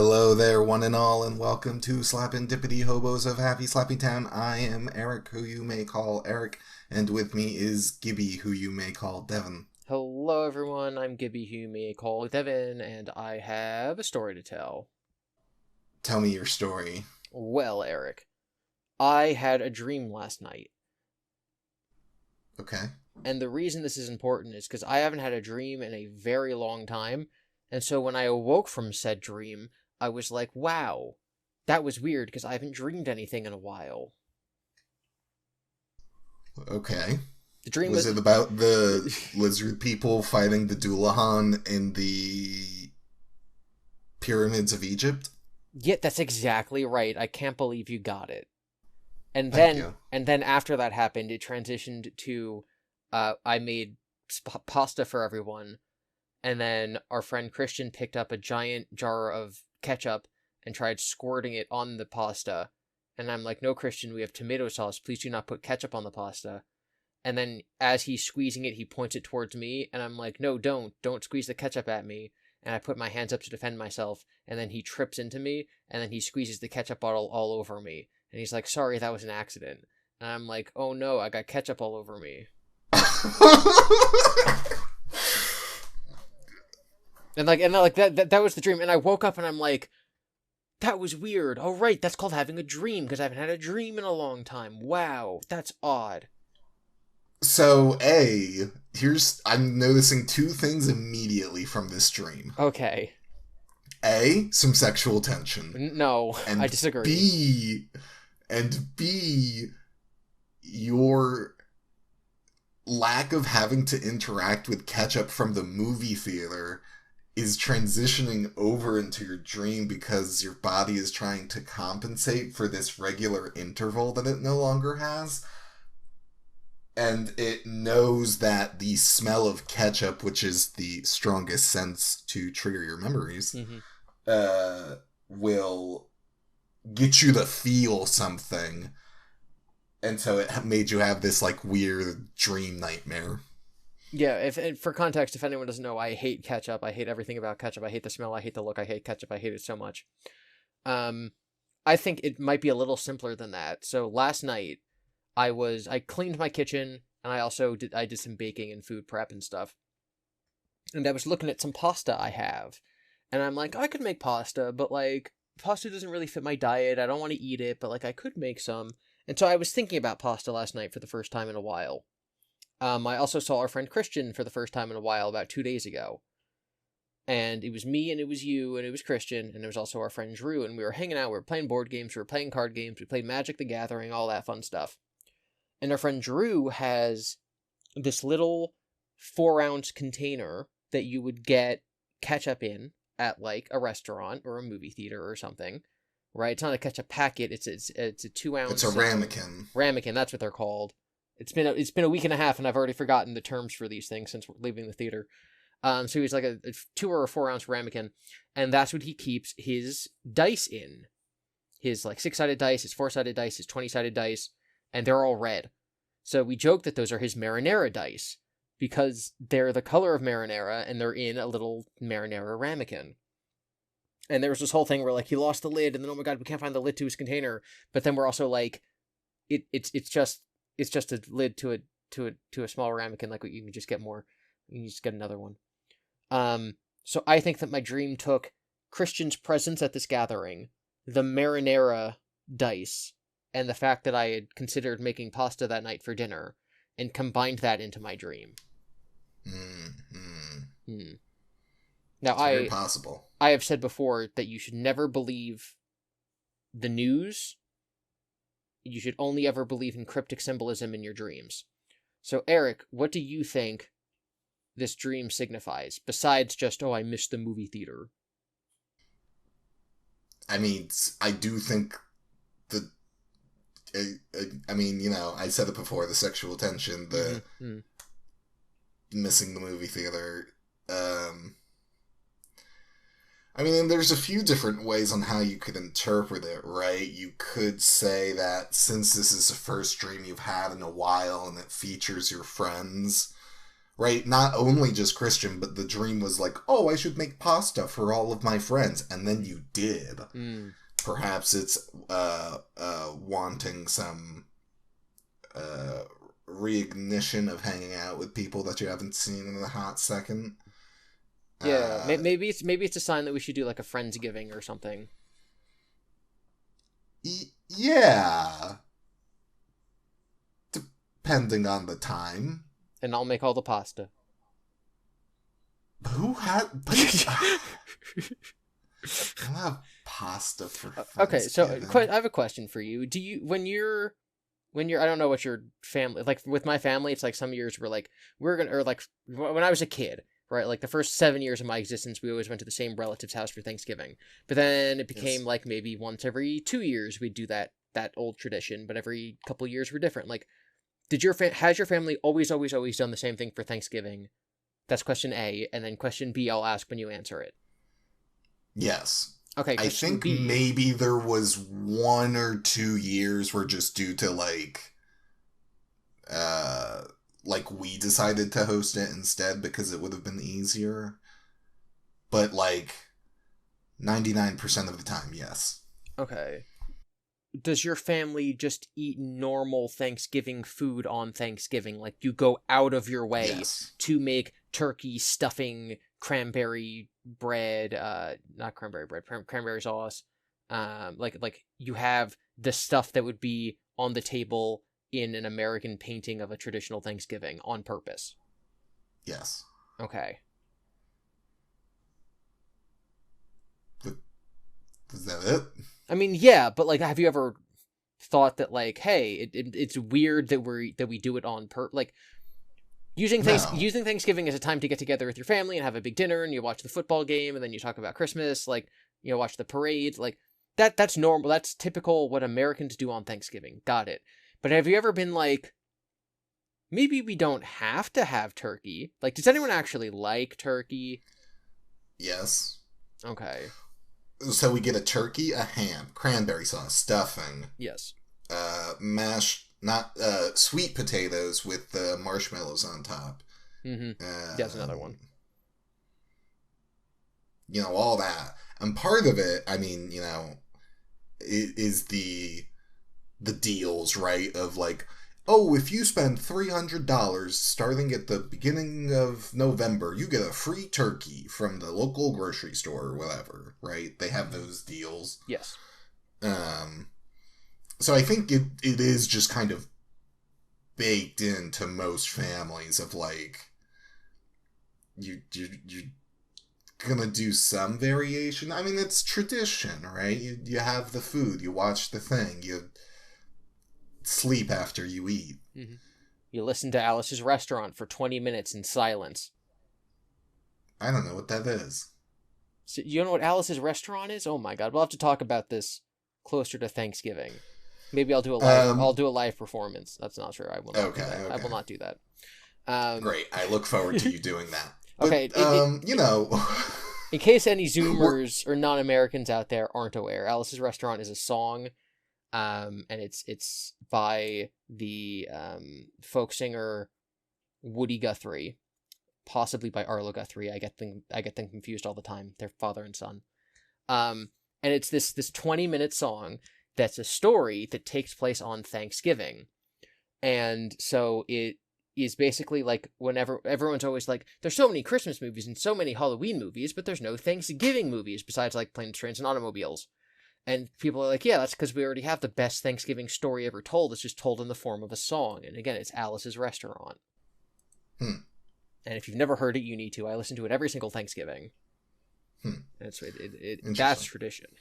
Hello there, one and all, and welcome to Slappin' Dippity Hobos of Happy Slappy Town. I am Eric, who you may call Eric, and with me is Gibby, who you may call Devin. Hello, everyone. I'm Gibby, who you may call Devin, and I have a story to tell. Tell me your story. Well, Eric, I had a dream last night. Okay. And the reason this is important is because I haven't had a dream in a very long time, and so when I awoke from said dream, I was like, wow, that was weird because I haven't dreamed anything in a while. Okay. The dream was it about the lizard people fighting the Dullahan in the pyramids of Egypt? Yeah, that's exactly right. I can't believe you got it. And then after that happened, it transitioned to I made pasta for everyone, and then our friend Christian picked up a giant jar of ketchup and tried squirting it on the pasta. And I'm like, no, Christian, we have tomato sauce. Please do not put ketchup on the pasta. And then as he's squeezing it, he points it towards me, and I'm like, no, don't squeeze the ketchup at me. And I put my hands up to defend myself, and then he trips into me, and then he squeezes the ketchup bottle all over me. And he's like, sorry, that was an accident. And I'm like, oh no, I got ketchup all over me. and that was the dream. And I woke up and I'm like, that was weird. Oh right, that's called having a dream, because I haven't had a dream in a long time. Wow, that's odd. So, I'm noticing two things immediately from this dream. Okay. A, some sexual tension. No, and I disagree. B, your lack of having to interact with ketchup from the movie theater is transitioning over into your dream because your body is trying to compensate for this regular interval that it no longer has. And it knows that the smell of ketchup, which is the strongest sense to trigger your memories, will get you to feel something. And so it made you have this, weird dream nightmare. Yeah, for context, if anyone doesn't know, I hate ketchup. I hate everything about ketchup. I hate the smell. I hate the look. I hate ketchup. I hate it so much. I think it might be a little simpler than that. So last night, I cleaned my kitchen, and I did some baking and food prep and stuff. And I was looking at some pasta I have. And I'm like, I could make pasta, but pasta doesn't really fit my diet. I don't want to eat it, but I could make some. And so I was thinking about pasta last night for the first time in a while. I also saw our friend Christian for the first time in a while about 2 days ago. And it was me, and it was you, and it was Christian, and it was also our friend Drew, and we were hanging out, we were playing board games, we were playing card games, we played Magic the Gathering, all that fun stuff. And our friend Drew has this little 4-ounce container that you would get ketchup in at a restaurant or a movie theater or something, right? It's not a ketchup packet. It's a 2-ounce. It's a ramekin. Ramekin, that's what they're called. It's been a week and a half, and I've already forgotten the terms for these things since leaving the theater. So he's like a 2 or a 4-ounce ramekin, and that's what he keeps his dice in. His 6-sided dice, his 4-sided dice, his 20-sided dice, and they're all red. So we joke that those are his marinara dice, because they're the color of marinara, and they're in a little marinara ramekin. And there was this whole thing where he lost the lid, and then oh my god, we can't find the lid to his container. But then we're also it's just a lid to a small ramekin. You can just get more. You can just get another one. So I think that my dream took Christian's presence at this gathering, the marinara dice, and the fact that I had considered making pasta that night for dinner, and combined that into my dream. Now, it's very possible. I have said before that you should never believe the news. You should only ever believe in cryptic symbolism in your dreams. So, Eric, what do you think this dream signifies, besides just, I missed the movie theater? I mean, I do think I said it before, the sexual tension, the missing the movie theater. There's a few different ways on how you could interpret it, right? You could say that since this is the first dream you've had in a while and it features your friends, right? Not only just Christian, but the dream was like, oh, I should make pasta for all of my friends, and then you did. Mm. Perhaps it's wanting some reignition of hanging out with people that you haven't seen in a hot second. Yeah, maybe it's a sign that we should do like a Friendsgiving or something. Yeah. Depending on the time. And I'll make all the pasta. Who had... I don't have pasta for Okay, so Thanksgiving. I have a question for you. Do you when you're I don't know what your family like with my family, it's like some years we're like we're gonna or like when I was a kid, right? Like the first 7 years of my existence, we always went to the same relative's house for Thanksgiving. But then it became Yes. like maybe once every 2 years we'd do that old tradition, but every couple years were different. Like, has your family always done the same thing for Thanksgiving? That's question A, and then question B I'll ask when you answer it. Yes. Okay, I question think B. maybe there was 1 or 2 years where just due to like we decided to host it instead because it would have been easier. But 99% of the time, yes. Okay. Does your family just eat normal Thanksgiving food on Thanksgiving? Like you go out of your way Yes. to make turkey, stuffing, cranberry bread, not cranberry bread, cranberry sauce. Like you have the stuff that would be on the table in an American painting of a traditional Thanksgiving on purpose. Yes. Okay. Is that it? I mean, yeah, but like, have you ever thought that like, hey, it's weird that we do it on like using No. using Thanksgiving as a time to get together with your family and have a big dinner and you watch the football game and then you talk about Christmas, like watch the parade, like that's normal. That's typical what Americans do on Thanksgiving. Got it. But have you ever been like, maybe we don't have to have turkey? Like, does anyone actually like turkey? Yes. Okay. So we get a turkey, a ham, cranberry sauce, stuffing, Yes. mashed, not sweet potatoes with marshmallows on top. Mm-hmm. That's another one. All that. And part of it, I mean, is the deals, right? Of like, oh, if you spend $300 starting at the beginning of November, you get a free turkey from the local grocery store or whatever, right? They have those deals. Yes. So I think it is just kind of baked into most families of like, you're gonna do some variation. I mean, it's tradition, right? You have the food, you watch the thing, you sleep after you eat. Mm-hmm. You listen to Alice's Restaurant for 20 minutes in silence. I don't know what that is. So you know what Alice's Restaurant is? Oh my god, we'll have to talk about this closer to Thanksgiving. Maybe I'll do a live. I'll do a live performance. That's not true. I will not do that. Okay. I will not do that. Great. I look forward to you doing that. But, okay. In case any Zoomers or non-Americans out there aren't aware, Alice's Restaurant is a song, and it's by the folk singer Woody Guthrie, possibly by Arlo Guthrie. I get them confused all the time. They're father and son. And it's this 20-minute song that's a story that takes place on Thanksgiving. And so it is basically like whenever everyone's always like, there's so many Christmas movies and so many Halloween movies, but there's no Thanksgiving movies besides like Planes, Trains, and Automobiles. And people are like, yeah, that's because we already have the best Thanksgiving story ever told. It's just told in the form of a song. And again, it's Alice's Restaurant. And if you've never heard it, you need to. I listen to it every single Thanksgiving. That's tradition.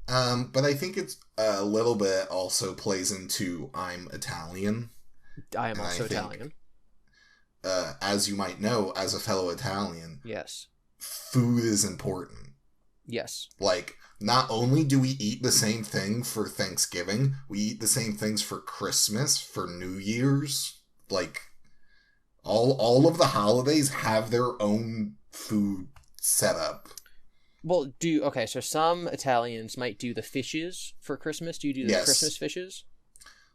But I think it's a little bit also plays into I'm Italian. I am also Italian. As you might know, as a fellow Italian, yes, food is important. Yes. Like, not only do we eat the same thing for Thanksgiving, we eat the same things for Christmas, for New Year's. Like, all of the holidays have their own food setup. Well, so some Italians might do the fishes for Christmas. Do you do the Christmas fishes?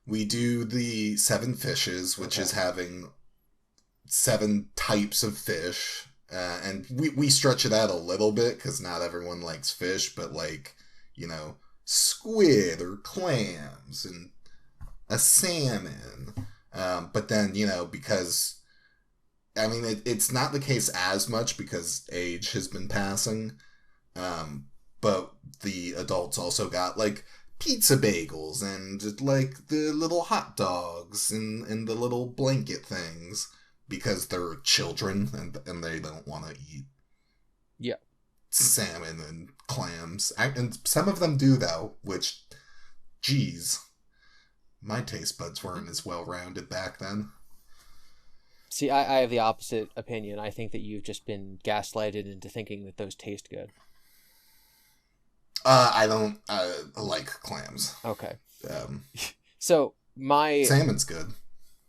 We do the 7 fishes, which is having 7 types of fish. And we stretch it out a little bit because not everyone likes fish, but like, squid or clams and a salmon. But then, because, I mean, it's not the case as much because age has been passing. But the adults also got like pizza bagels and like the little hot dogs and the little blanket things because they're children and they don't want to eat Yeah. salmon and clams. And some of them do, though, which, geez, my taste buds weren't as well rounded back then. See, I have the opposite opinion. I think that you've just been gaslighted into thinking that those taste good. I don't like clams. Okay. Um, So salmon's good.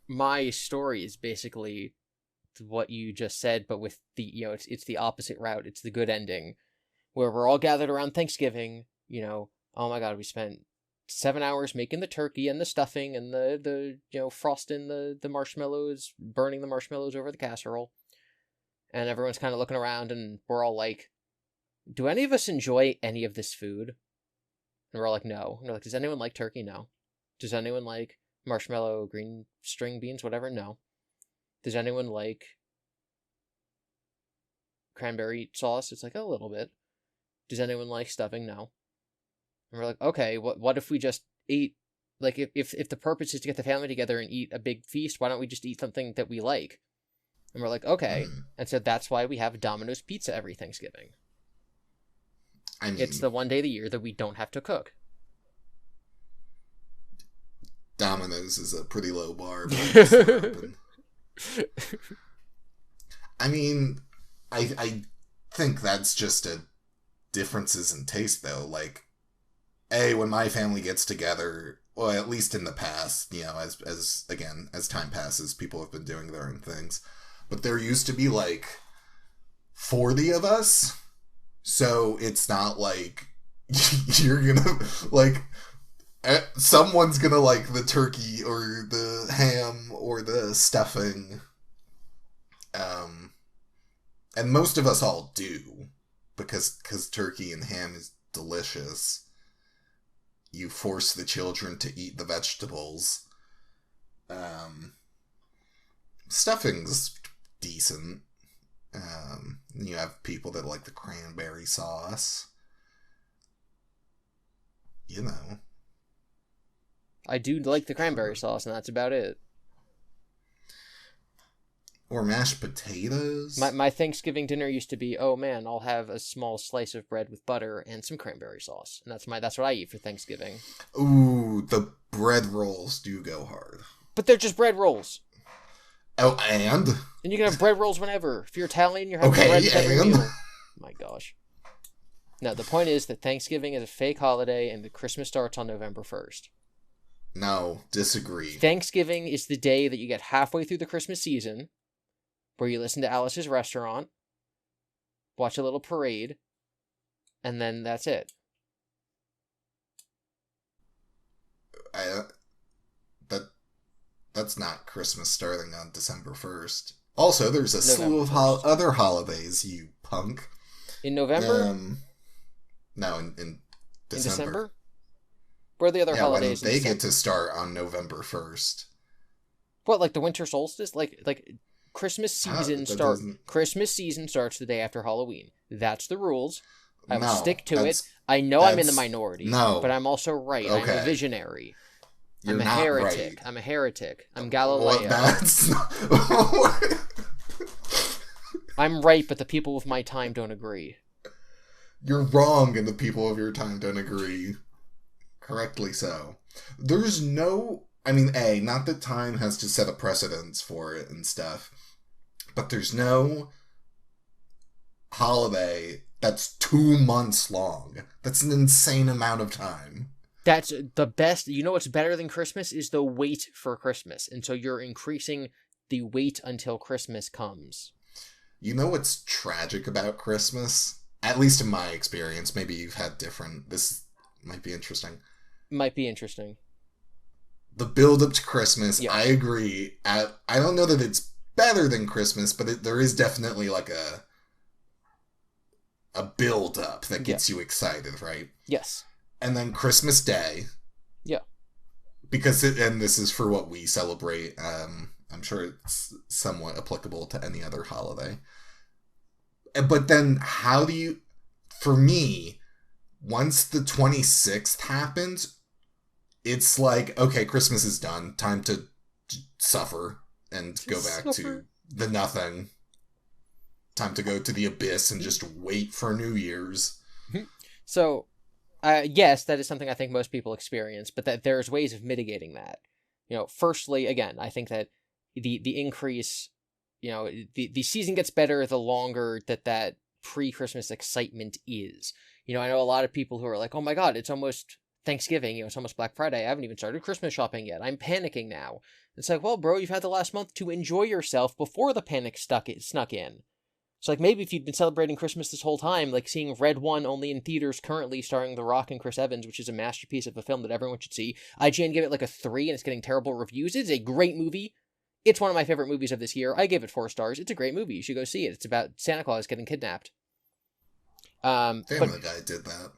my story is basically what you just said, but with the it's the opposite route. It's the good ending, where we're all gathered around Thanksgiving. Oh my God, we spent 7 hours making the turkey and the stuffing and the frosting the marshmallows, burning the marshmallows over the casserole, and everyone's kind of looking around, and we're all like, "Do any of us enjoy any of this food?" And we're all like, "No." And we're like, "Does anyone like turkey? No. Does anyone like marshmallow, green string beans, whatever? No. Does anyone like cranberry sauce?" It's like, a little bit. Does anyone like stuffing? No. And we're like, okay, what if we just eat, like, if the purpose is to get the family together and eat a big feast, why don't we just eat something that we like? And we're like, okay. And so that's why we have Domino's pizza every Thanksgiving. I mean, It's the one day of the year that we don't have to cook. Domino's is a pretty low bar. But I mean, I think that's just a differences in taste, though. Like, when my family gets together, well, at least in the past, as time passes, people have been doing their own things. But there used to be like 40 of us, so it's not like you're gonna like someone's gonna like the turkey or the ham or the stuffing. And most of us all do because turkey and ham is delicious. You force the children to eat the vegetables. Stuffing's decent. You have people that like the cranberry sauce. I do like the cranberry sauce, and that's about it. Or mashed potatoes. My Thanksgiving dinner used to be, oh man, I'll have a small slice of bread with butter and some cranberry sauce, and that's what I eat for Thanksgiving. Ooh, the bread rolls do go hard. But they're just bread rolls. Oh, and you can have bread rolls whenever. If you're Italian, you're having bread with every meal. My gosh. No, the point is that Thanksgiving is a fake holiday, and the Christmas starts on November 1st. No, disagree. Thanksgiving is the day that you get halfway through the Christmas season, where you listen to Alice's Restaurant, watch a little parade, and then that's it. That's not Christmas starting on December 1st. Also, there's a slew of other holidays, you punk. In November? No, in December. In December? Where are the other holidays? They get to start on November 1st. What, like the winter solstice? Like Christmas season Christmas season starts the day after Halloween. That's the rules. I will stick to it. I know I'm in the minority, but I'm also right. Okay. I'm a visionary. I'm a heretic. Right. I'm a heretic. I'm Galileo. I'm right, but the people of my time don't agree. You're wrong, and the people of your time don't agree. Correctly so. There's no... I mean, not that time has to set a precedence for it and stuff, but there's no holiday that's 2 months long. That's an insane amount of time. That's the best. You know what's better than Christmas is the wait for Christmas. And so you're increasing the wait until Christmas comes. You know what's tragic about Christmas? At least in my experience. Maybe you've had different. This might be interesting. Might be interesting. The build up to Christmas, yeah. I agree. I don't know that it's better than Christmas, but there is definitely like a build up that gets you excited, right? Yes. And then Christmas Day. Yeah. Because and this is for what we celebrate. I'm sure it's somewhat applicable to any other holiday. But then how do you, for me, once the 26th happens, it's like, okay, Christmas is done. Time to suffer and go back to the nothing. Time to go to the abyss and just wait for New Year's. So, yes, that is something I think most people experience, but that there's ways of mitigating that. Firstly, again, I think that the increase, the season gets better the longer that pre-Christmas excitement is. I know a lot of people who are like, oh my God, it's almost Thanksgiving, it's almost Black Friday. I haven't even started Christmas shopping yet. I'm panicking now. It's like, well, bro, you've had the last month to enjoy yourself before the panic snuck in. So, like, maybe if you'd been celebrating Christmas this whole time, like seeing Red One only in theaters currently starring The Rock and Chris Evans, which is a masterpiece of a film that everyone should see. IGN gave it like a 3 and it's getting terrible reviews. It's a great movie. It's one of my favorite movies of this year. I gave it 4 stars. It's a great movie. You should go see it. It's about Santa Claus getting kidnapped. Family Guy did that.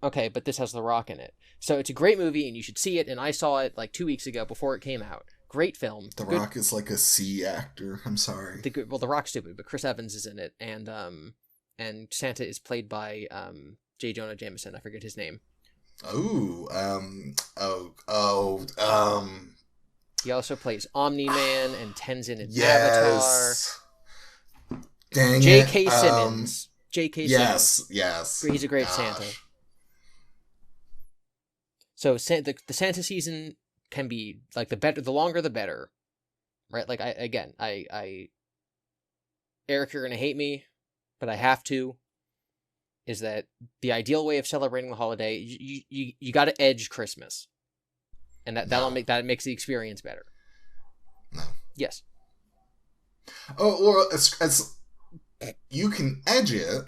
Okay, but this has The Rock in it. So it's a great movie and you should see it, and I saw it like 2 weeks ago before it came out. Great film. The Rock is like a C actor. I'm sorry. The Rock's stupid, but Chris Evans is in it, and Santa is played by J. Jonah Jameson. I forget his name. He also plays Omni-Man and Tenzin in Avatar. Dang J.K. Simmons. J.K. Simmons. Yes. He's a great Santa. So the Santa season can be like the longer the better, right? Like I Eric, you're gonna hate me, but I have to. Is that the ideal way of celebrating the holiday? You got to edge Christmas, and that makes the experience better. No. Yes. Oh, or as you can edge it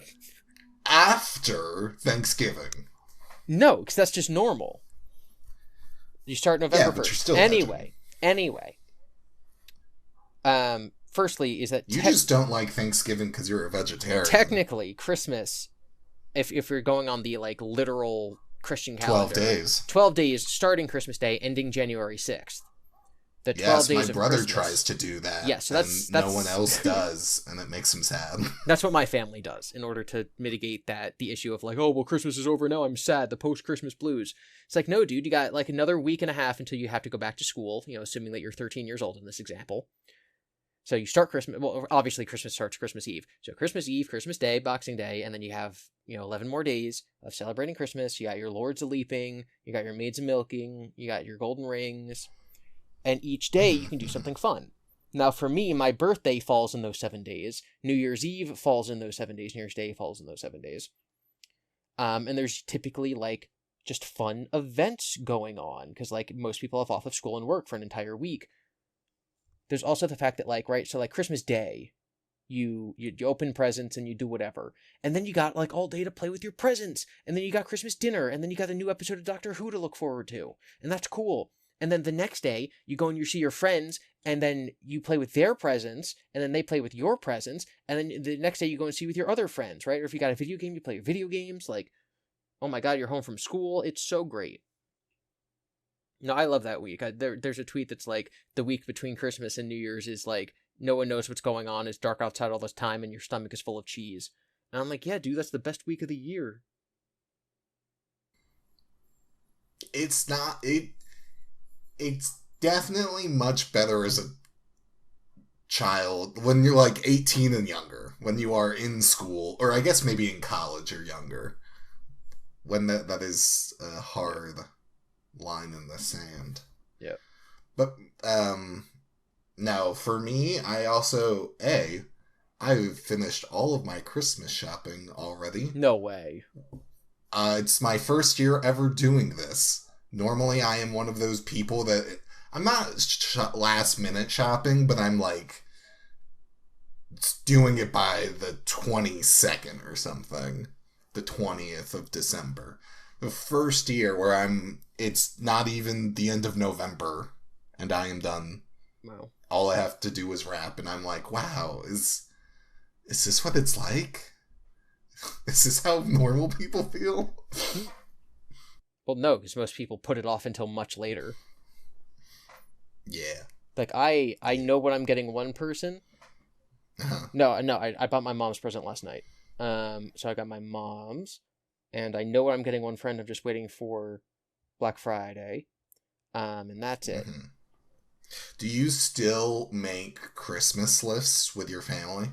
after Thanksgiving. No, because that's just normal. You start November 1st. But you're still Anyway. Firstly, is that you just don't like Thanksgiving because you're a vegetarian. Technically, Christmas, if you're going on the like literal Christian calendar, 12 days. 12 days starting Christmas Day, ending January 6th. The 12 days my of brother Christmas. Tries to do that. Yeah, so that's no one else does, and it makes him sad. That's what my family does in order to mitigate the issue of like, oh, well, Christmas is over now, I'm sad, the post-Christmas blues. It's like, no, dude, you got like another week and a half until you have to go back to school, assuming that you're 13 years old in this example. So you start Christmas, well, obviously Christmas starts Christmas Eve. So Christmas Eve, Christmas Day, Boxing Day, and then you have, 11 more days of celebrating Christmas. You got your Lords of Leaping, you got your Maids of Milking, you got your Golden Rings, and each day you can do something fun. Now, for me, my birthday falls in those 7 days. New Year's Eve falls in those 7 days. New Year's Day falls in those 7 days. And there's typically, like, just fun events going on, because, like, most people have off of school and work for an entire week. There's also the fact that, like, right, so, like, Christmas Day, you open presents and you do whatever. And then you got, like, all day to play with your presents. And then you got Christmas dinner. And then you got a new episode of Doctor Who to look forward to. And that's cool. And then the next day, you go and you see your friends, and then you play with their presents, and then they play with your presents, and then the next day you go and see with your other friends, right? Or if you got a video game, you play video games. Like, oh my God, you're home from school. It's so great. No, I love that week. There's a tweet that's like, the week between Christmas and New Year's is like, no one knows what's going on. It's dark outside all this time, and your stomach is full of cheese. And I'm like, yeah, dude, that's the best week of the year. It's not... It's definitely much better as a child when you're like 18 and younger, when you are in school, or I guess maybe in college or younger, when that is a hard line in the sand. Yeah. But now for me, I also I've finished all of my Christmas shopping already. No way. It's my first year ever doing this. Normally, I am one of those people that... I'm not last-minute shopping, but I'm, like, doing it by the 22nd or something. The 20th of December. The first year where it's not even the end of November, and I am done. Wow. all I have to do is rap, and I'm like, wow, is this what it's like? Is this how normal people feel? Well, no, because most people put it off until much later. Yeah. Like, I know what I'm getting one person. Uh-huh. No, I bought my mom's present last night. So I got my mom's, and I know what I'm getting one friend. I'm just waiting for Black Friday. And that's it. Mm-hmm. Do you still make Christmas lists with your family?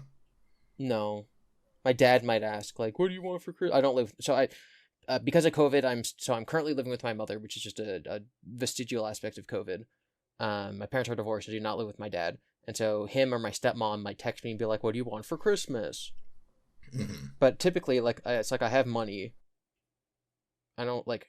No. My dad might ask, like, what do you want for Christmas? I don't live, so because of COVID, I'm currently living with my mother, which is just a vestigial aspect of COVID. My parents are divorced. I do not live with my dad. And so him or my stepmom might text me and be like, what do you want for Christmas? Mm-hmm. But typically, like, it's like I have money. I don't, like,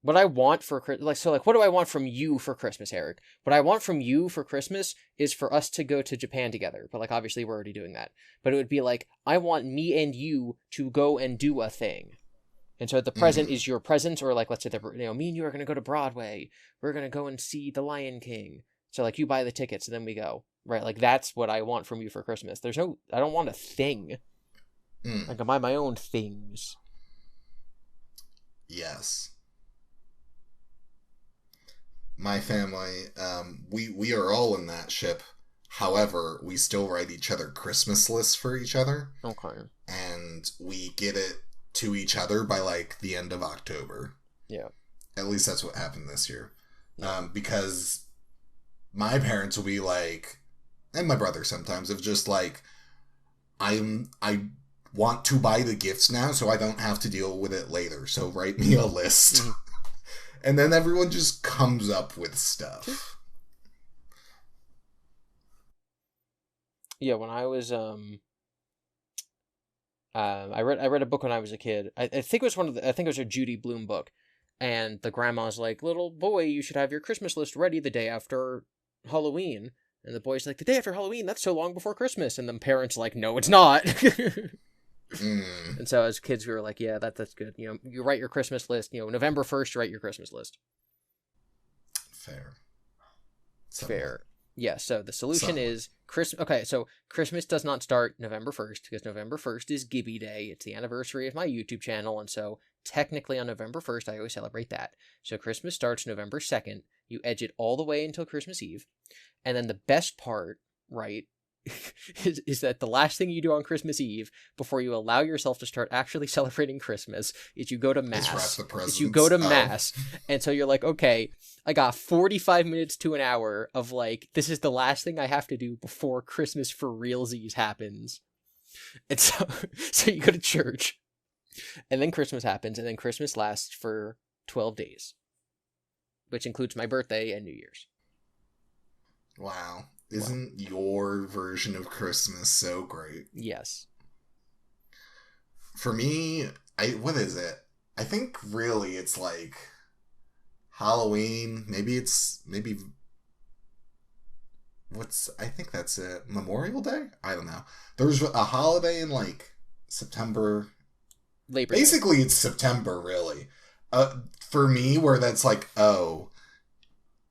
what I want for, like, so, like, what do I want from you for Christmas, Eric? What I want from you for Christmas is for us to go to Japan together. But, like, obviously we're already doing that. But it would be like, I want me and you to go and do a thing. And so the present is your present, or, like, let's say that, me and you are going to go to Broadway. We're going to go and see The Lion King. So, like, you buy the tickets and then we go. Right? Like, that's what I want from you for Christmas. I don't want a thing. I can buy my own things. Yes. My family, we are all in that ship. However, we still write each other Christmas lists for each other. Okay. And we get it to each other by, like, the end of October. Yeah. At least that's what happened this year. Because my parents will be like, and my brother sometimes, of just like, I want to buy the gifts now so I don't have to deal with it later. So write me a list. Mm-hmm. And then everyone just comes up with stuff. Yeah, when I was I read a book when I was a kid. I think it was I think it was a Judy Blume book. And the grandma's like, little boy, you should have your Christmas list ready the day after Halloween. And the boy's like, the day after Halloween, that's so long before Christmas. And the parents like, no, it's not. And so as kids, we were like, yeah, that's good. You write your Christmas list. November 1st, you write your Christmas list. Fair. Fair. Yeah, so the solution is Christmas. Okay, so Christmas does not start November 1st because November 1st is Gibby Day. It's the anniversary of my YouTube channel. And so technically on November 1st, I always celebrate that. So Christmas starts November 2nd. You edge it all the way until Christmas Eve. And then the best part, right, is that the last thing you do on Christmas Eve before you allow yourself to start actually celebrating Christmas is you go to Mass. Mass. And so you're like, okay, I got 45 minutes to an hour of like, this is the last thing I have to do before Christmas for realsies happens. And so you go to church and then Christmas happens and then Christmas lasts for 12 days, which includes my birthday and New Year's. Wow. Isn't your version of Christmas so great? Yes. For me, what is it? I think really it's like Halloween. I think that's it. Memorial Day? I don't know. There's a holiday in like September. Labor Day. Basically, it's September, really. For me, where that's like, oh,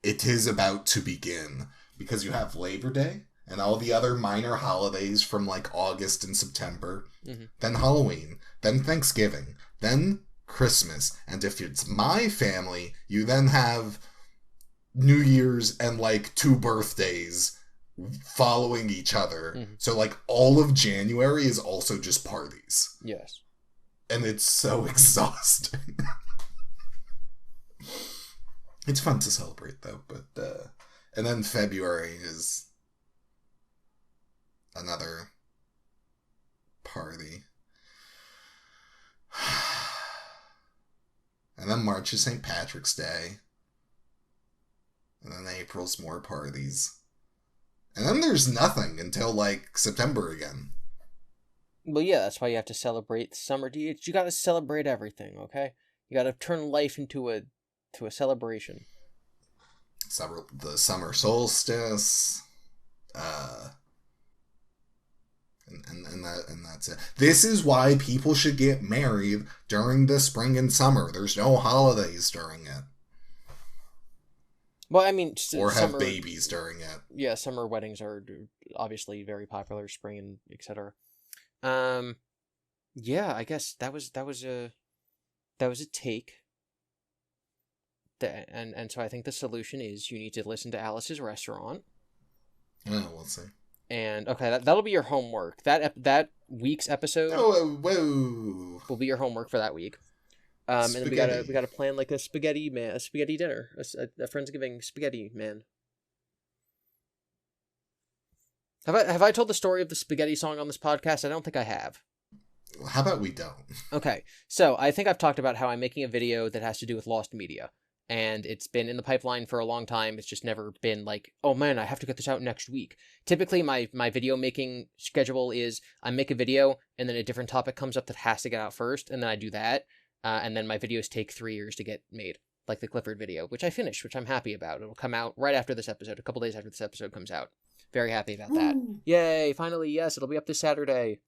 it is about to begin. Because you have Labor Day and all the other minor holidays from like August and September, then Halloween, then Thanksgiving, then Christmas. And if it's my family, you then have New Year's and like 2 birthdays following each other. So like all of January is also just parties. Yes. And it's so exhausting. It's fun to celebrate though, but and then February is another party. And then March is St. Patrick's Day. And then April's more parties. And then there's nothing until like September again. Well, yeah, that's why you have to celebrate summer. You gotta celebrate everything, okay? You gotta turn life into a celebration. The summer solstice, and that's it. This is why people should get married during the spring and summer. There's no holidays during it. Well, I mean, or have summer, babies during it. yeah, summer weddings are obviously very popular, spring and etc. Um, yeah, I guess that was a take. And so I think the solution is you need to listen to Alice's Restaurant. Oh, we'll see. And okay, that'll be your homework. That week's episode Oh, whoa! will be your homework for that week. And then we gotta plan like a spaghetti dinner, a Friendsgiving spaghetti man. Have I told the story of the spaghetti song on this podcast? I don't think I have. How about we don't? Okay, so I think I've talked about how I'm making a video that has to do with lost media. And it's been in the pipeline for a long time. It's just never been like, oh man, I have to get this out next week. Typically, my video making schedule is I make a video, and then a different topic comes up that has to get out first, and then I do that. And then my videos take 3 years to get made, like the Clifford video, which I finished, which I'm happy about. It'll come out right after this episode, a couple days after this episode comes out. Very happy about that. Yay, finally, yes, it'll be up this Saturday.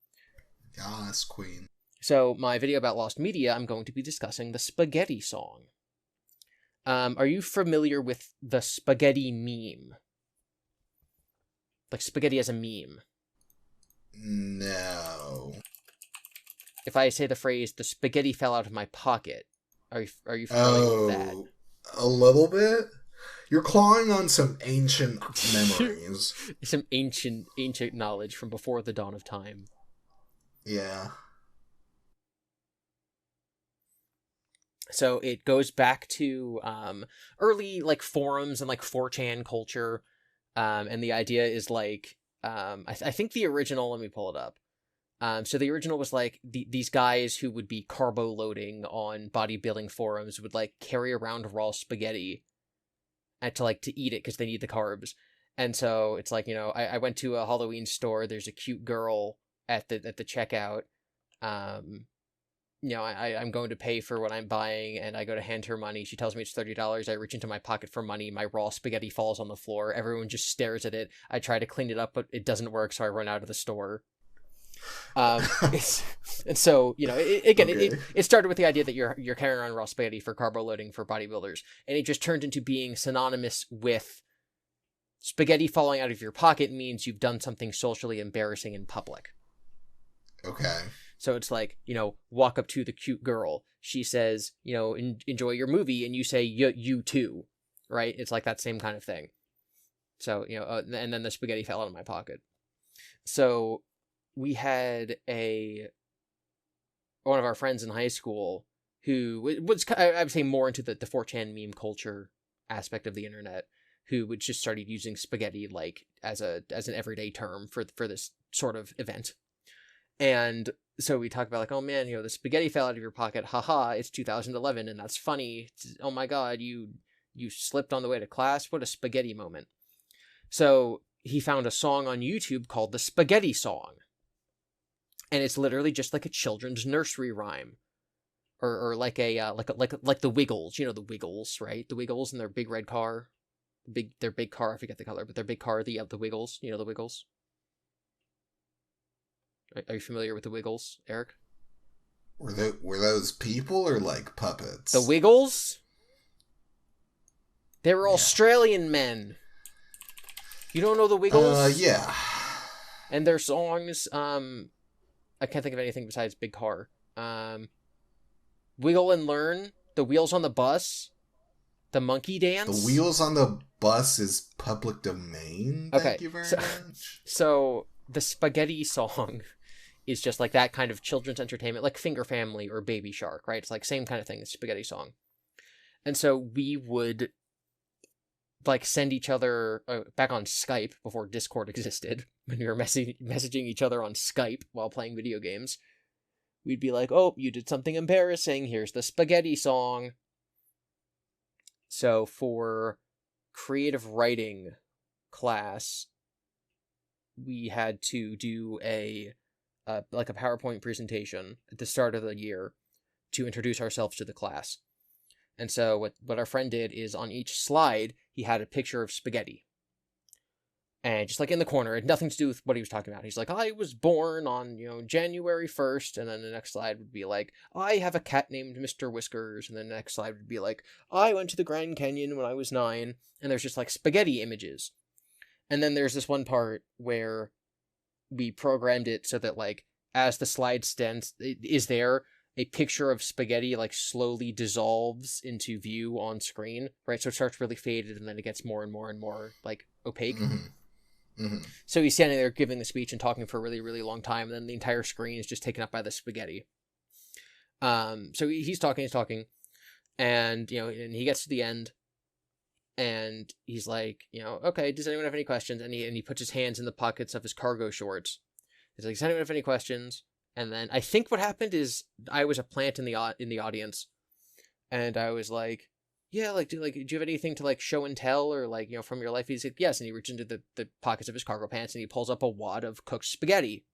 Yes, queen. So, my video about lost media, I'm going to be discussing the spaghetti song. Are you familiar with the spaghetti meme? Like spaghetti as a meme? No. If I say the phrase, the spaghetti fell out of my pocket, are you familiar with that? A little bit? You're clawing on some ancient memories. Some ancient knowledge from before the dawn of time. Yeah. So it goes back to early like forums and like 4chan culture, and the idea is like I think the original. Let me pull it up. So the original was like these guys who would be carbo loading on bodybuilding forums would like carry around raw spaghetti, and to eat it because they need the carbs. And so it's like, I went to a Halloween store. There's a cute girl at the checkout. I'm going to pay for what I'm buying, and I go to hand her money. She tells me it's $30. I reach into my pocket for money. My raw spaghetti falls on the floor. Everyone just stares at it. I try to clean it up, but it doesn't work, so I run out of the store. And so, it started with the idea that you're carrying around raw spaghetti for carbo loading for bodybuilders, and it just turned into being synonymous with spaghetti falling out of your pocket means you've done something socially embarrassing in public. Okay. So it's like, walk up to the cute girl. She says, enjoy your movie, and you say, you too, right? It's like that same kind of thing. So, and then the spaghetti fell out of my pocket. So we had one of our friends in high school who was, I would say, more into the 4chan meme culture aspect of the internet, who would just started using spaghetti like as an everyday term for this sort of event. And so we talk about like, oh man, the spaghetti fell out of your pocket. Haha, it's 2011 and that's funny. Oh my God, you slipped on the way to class. What a spaghetti moment. So he found a song on YouTube called The Spaghetti Song. And it's literally just like a children's nursery rhyme. Or like like the Wiggles, the Wiggles, right? The Wiggles in their big red car. Their big car, I forget the color, but their big car, the Wiggles, the Wiggles. Are you familiar with the Wiggles, Eric? Were those people or like puppets? The Wiggles? They were Australian men. You don't know the Wiggles? Yeah. And their songs, I can't think of anything besides Big Car. Wiggle and Learn, The Wheels on the Bus, The Monkey Dance. The Wheels on the Bus is public domain? Thank you very much. So, the Spaghetti Song is just like that kind of children's entertainment, like Finger Family or Baby Shark, right? It's like same kind of thing, the Spaghetti Song. And so we would like send each other back on Skype before Discord existed, when we were messaging each other on Skype while playing video games. We'd be like, oh, you did something embarrassing. Here's the Spaghetti Song. So for creative writing class, we had to do a PowerPoint presentation at the start of the year to introduce ourselves to the class. And so what our friend did is on each slide, he had a picture of spaghetti. And just like in the corner, it had nothing to do with what he was talking about. He's like, I was born on, January 1st. And then the next slide would be like, I have a cat named Mr. Whiskers. And then the next slide would be like, I went to the Grand Canyon when I was 9. And there's just like spaghetti images. And then there's this one part where we programmed it so that like, as the slide stands, is there a picture of spaghetti like slowly dissolves into view on screen, right? So it starts really faded and then it gets more and more and more like opaque. So he's standing there giving the speech and talking for a really, really long time, and then the entire screen is just taken up by the spaghetti. So he's talking, and and he gets to the end, and he's like, okay, does anyone have any questions? And he puts his hands in the pockets of his cargo shorts. He's like, does anyone have any questions? And then I think what happened is I was a plant in the audience, and I was like, yeah, like, do you have anything to like show and tell or like, from your life? He's like, yes. And he reaches into the pockets of his cargo pants and he pulls up a wad of cooked spaghetti.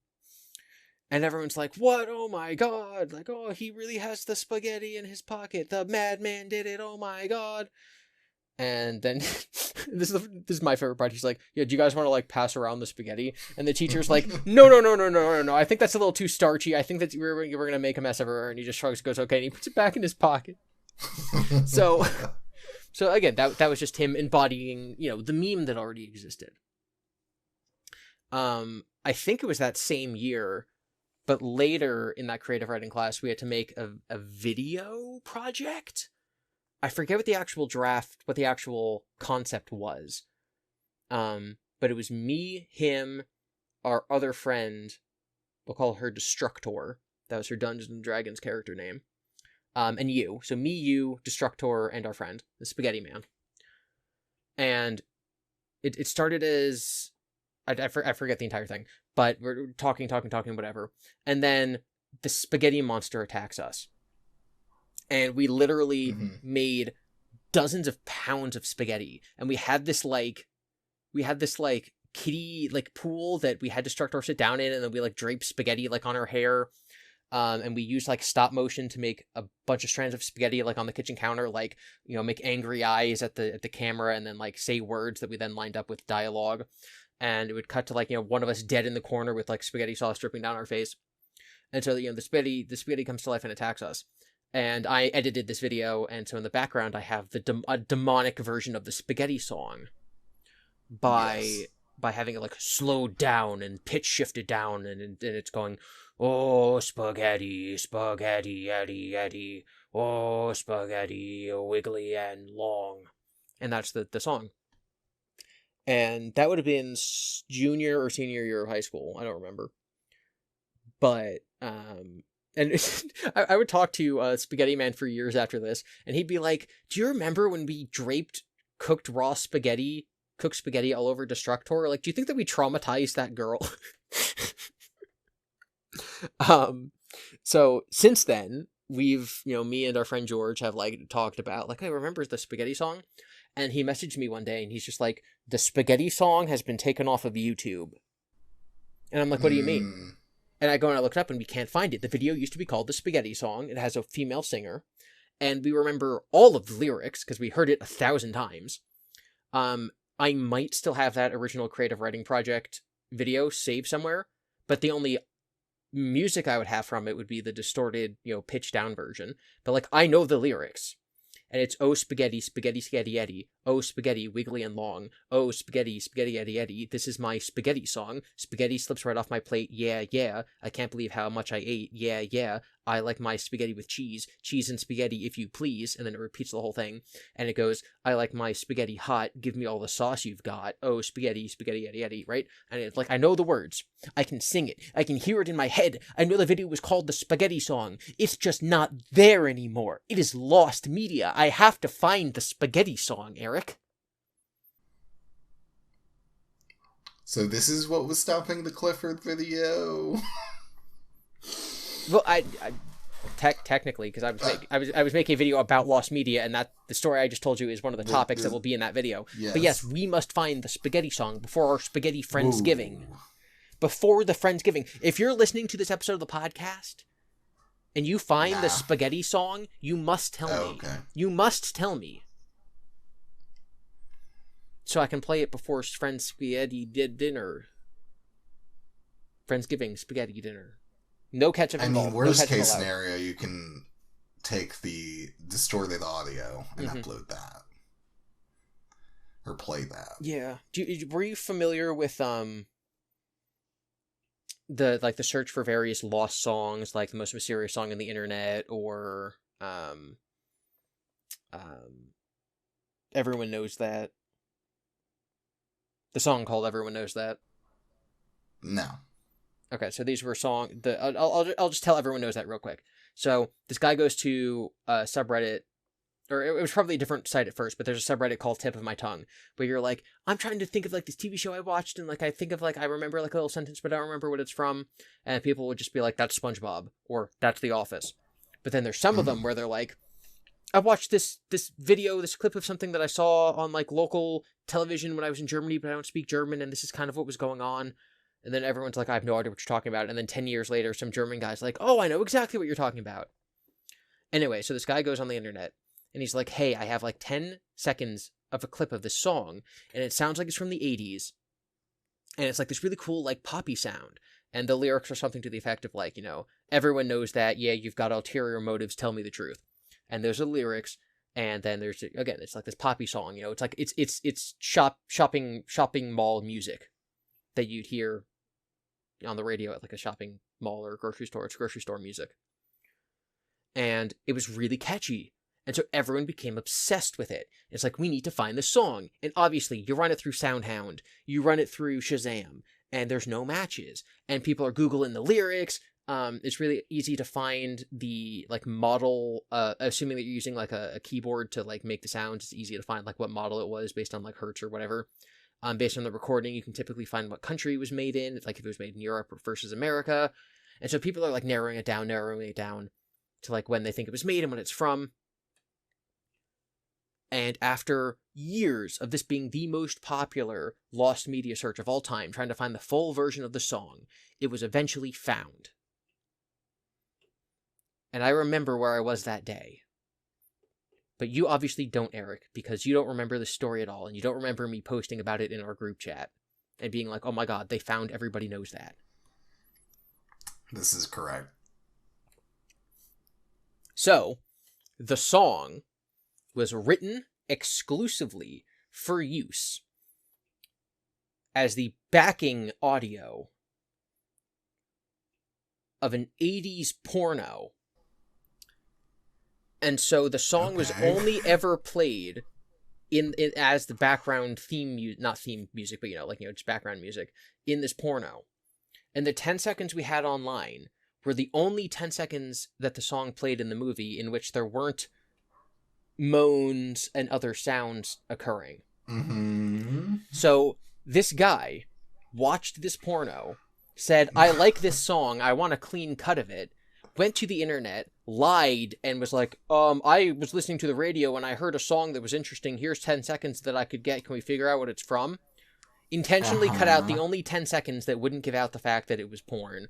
And everyone's like, what? Oh my God. Like, oh, he really has the spaghetti in his pocket. The madman did it. Oh my God. And then this is my favorite part. He's like, yeah, do you guys want to like pass around the spaghetti? And the teacher's like, no. I think that's a little too starchy. I think that we're going to make a mess everywhere. And he just shrugs, goes, okay. And he puts it back in his pocket. So again, that was just him embodying, the meme that already existed. I think it was that same year, but later in that creative writing class, we had to make a video project. I forget what the actual concept was. But it was me, him, our other friend, we'll call her Destructor. That was her Dungeons and Dragons character name. And you. So me, you, Destructor, and our friend, the Spaghetti Man. And it started as... I forget the entire thing. But we're talking, whatever. And then the spaghetti monster attacks us. And we literally made dozens of pounds of spaghetti. And we had this kiddie like pool that we had Destructor sit down in, and then we like drape spaghetti like on her hair. And we used like stop motion to make a bunch of strands of spaghetti like on the kitchen counter, like, make angry eyes at the camera and then like say words that we then lined up with dialogue. And it would cut to like, one of us dead in the corner with like spaghetti sauce dripping down our face. And so, the spaghetti comes to life and attacks us. And I edited this video. And so in the background, I have a demonic version of the spaghetti song by having it like slowed down and pitch shifted down. And it's going, oh, spaghetti, spaghetti, Eddie, Eddie. Oh, spaghetti, wiggly and long. And that's the song. And that would have been junior or senior year of high school. I don't remember. But, and I would talk to Spaghetti Man for years after this, and he'd be like, do you remember when we draped cooked spaghetti all over Destructor? Like, do you think that we traumatized that girl? So since then, we've, me and our friend George have like talked about like, I remember the spaghetti song. And he messaged me one day and he's just like, the spaghetti song has been taken off of YouTube. And I'm like, what do you mean? And I go and I look it up and we can't find it. The video used to be called The Spaghetti Song. It has a female singer. And we remember all of the lyrics because we heard it 1,000 times. I might still have that original creative writing project video saved somewhere. But the only music I would have from it would be the distorted, pitch down version. But like, I know the lyrics. And it's, oh, spaghetti, spaghetti, spaghetti, Eddie. Oh, spaghetti, wiggly and long. Oh, spaghetti, spaghetti, Eddie, Eddie. This is my spaghetti song. Spaghetti slips right off my plate. Yeah, yeah. I can't believe how much I ate. Yeah, yeah. I like my spaghetti with cheese. Cheese and spaghetti, if you please. And then it repeats the whole thing. And it goes, I like my spaghetti hot. Give me all the sauce you've got. Oh, spaghetti, spaghetti, Eddie, Eddie, right? And it's like, I know the words. I can sing it. I can hear it in my head. I know the video was called The Spaghetti Song. It's just not there anymore. It is lost media. I have to find the spaghetti song, Eric. So this is what was stopping the Clifford video. Well, I technically, because I was making a video about lost media, and that the story I just told you is one of the topics that will be in that video. Yes. But yes, we must find the spaghetti song before our spaghetti Friendsgiving. Before the Friendsgiving. If you're listening to this episode of the podcast and you find the spaghetti song, you must tell me. Okay. You must tell me. so I can play it before Friends Spaghetti dinner. Friendsgiving spaghetti dinner. No ketchup involved. I mean, worst no case scenario, you can take the distorted audio and upload that. Or play that. Yeah. Were you familiar with the search for various lost songs, like the most mysterious song on the internet, or Everyone Knows That? The song called Everyone Knows That? No. Okay, so these were I'll just tell Everyone Knows That real quick. So this guy goes to a subreddit, or it was probably a different site at first, but there's a subreddit called Tip of My Tongue, where you're like, I'm trying to think of like this TV show I watched, and like I think of like I remember like a little sentence, but I don't remember what it's from, and people would just be like, that's SpongeBob, or that's The Office. But then there's some of them where they're like, I watched this video, this clip of something that I saw on like local television when I was in Germany, but I don't speak German, and this is kind of what was going on. And then everyone's like, I have no idea what you're talking about. And then 10 years later, some German guy's like, oh, I know exactly what you're talking about. Anyway, so this guy goes on the internet, and he's like, hey, I have like 10 seconds of a clip of this song, and it sounds like it's from the 80s. And it's like this really cool, like, poppy sound. And the lyrics are something to the effect of like, everyone knows that, yeah, you've got ulterior motives, tell me the truth. And there's the lyrics, and then there's, again, it's like this poppy song, it's like, it's shopping mall music that you'd hear on the radio at like a shopping mall or a grocery store. It's grocery store music. And it was really catchy. And so everyone became obsessed with it. It's like, we need to find the song. And obviously, you run it through SoundHound, you run it through Shazam, and there's no matches. And people are Googling the lyrics. It's really easy to find the like model, assuming that you're using like a keyboard to like make the sounds. It's easy to find like what model it was based on like hertz or whatever. Based on the recording, you can typically find what country it was made in. It's like if it was made in Europe versus America. And so people are like narrowing it down to like when they think it was made and when it's from. And after years of this being the most popular lost media search of all time, trying to find the full version of the song, it was eventually found. And I remember where I was that day. But you obviously don't, Eric, because you don't remember the story at all, and you don't remember me posting about it in our group chat and being like, oh my god, they found Everybody Knows That. This is correct. So, the song was written exclusively for use as the backing audio of an 80s porno. And so the song was only ever played in as the background not theme music, but just background music in this porno. And the 10 seconds we had online were the only 10 seconds that the song played in the movie in which there weren't moans and other sounds occurring. Mm-hmm. So this guy watched this porno, said, I like this song, I want a clean cut of it, went to the internet, lied, and was like, I was listening to the radio and I heard a song that was interesting, here's 10 seconds that I could get, can we figure out what it's from? Intentionally cut out the only 10 seconds that wouldn't give out the fact that it was porn,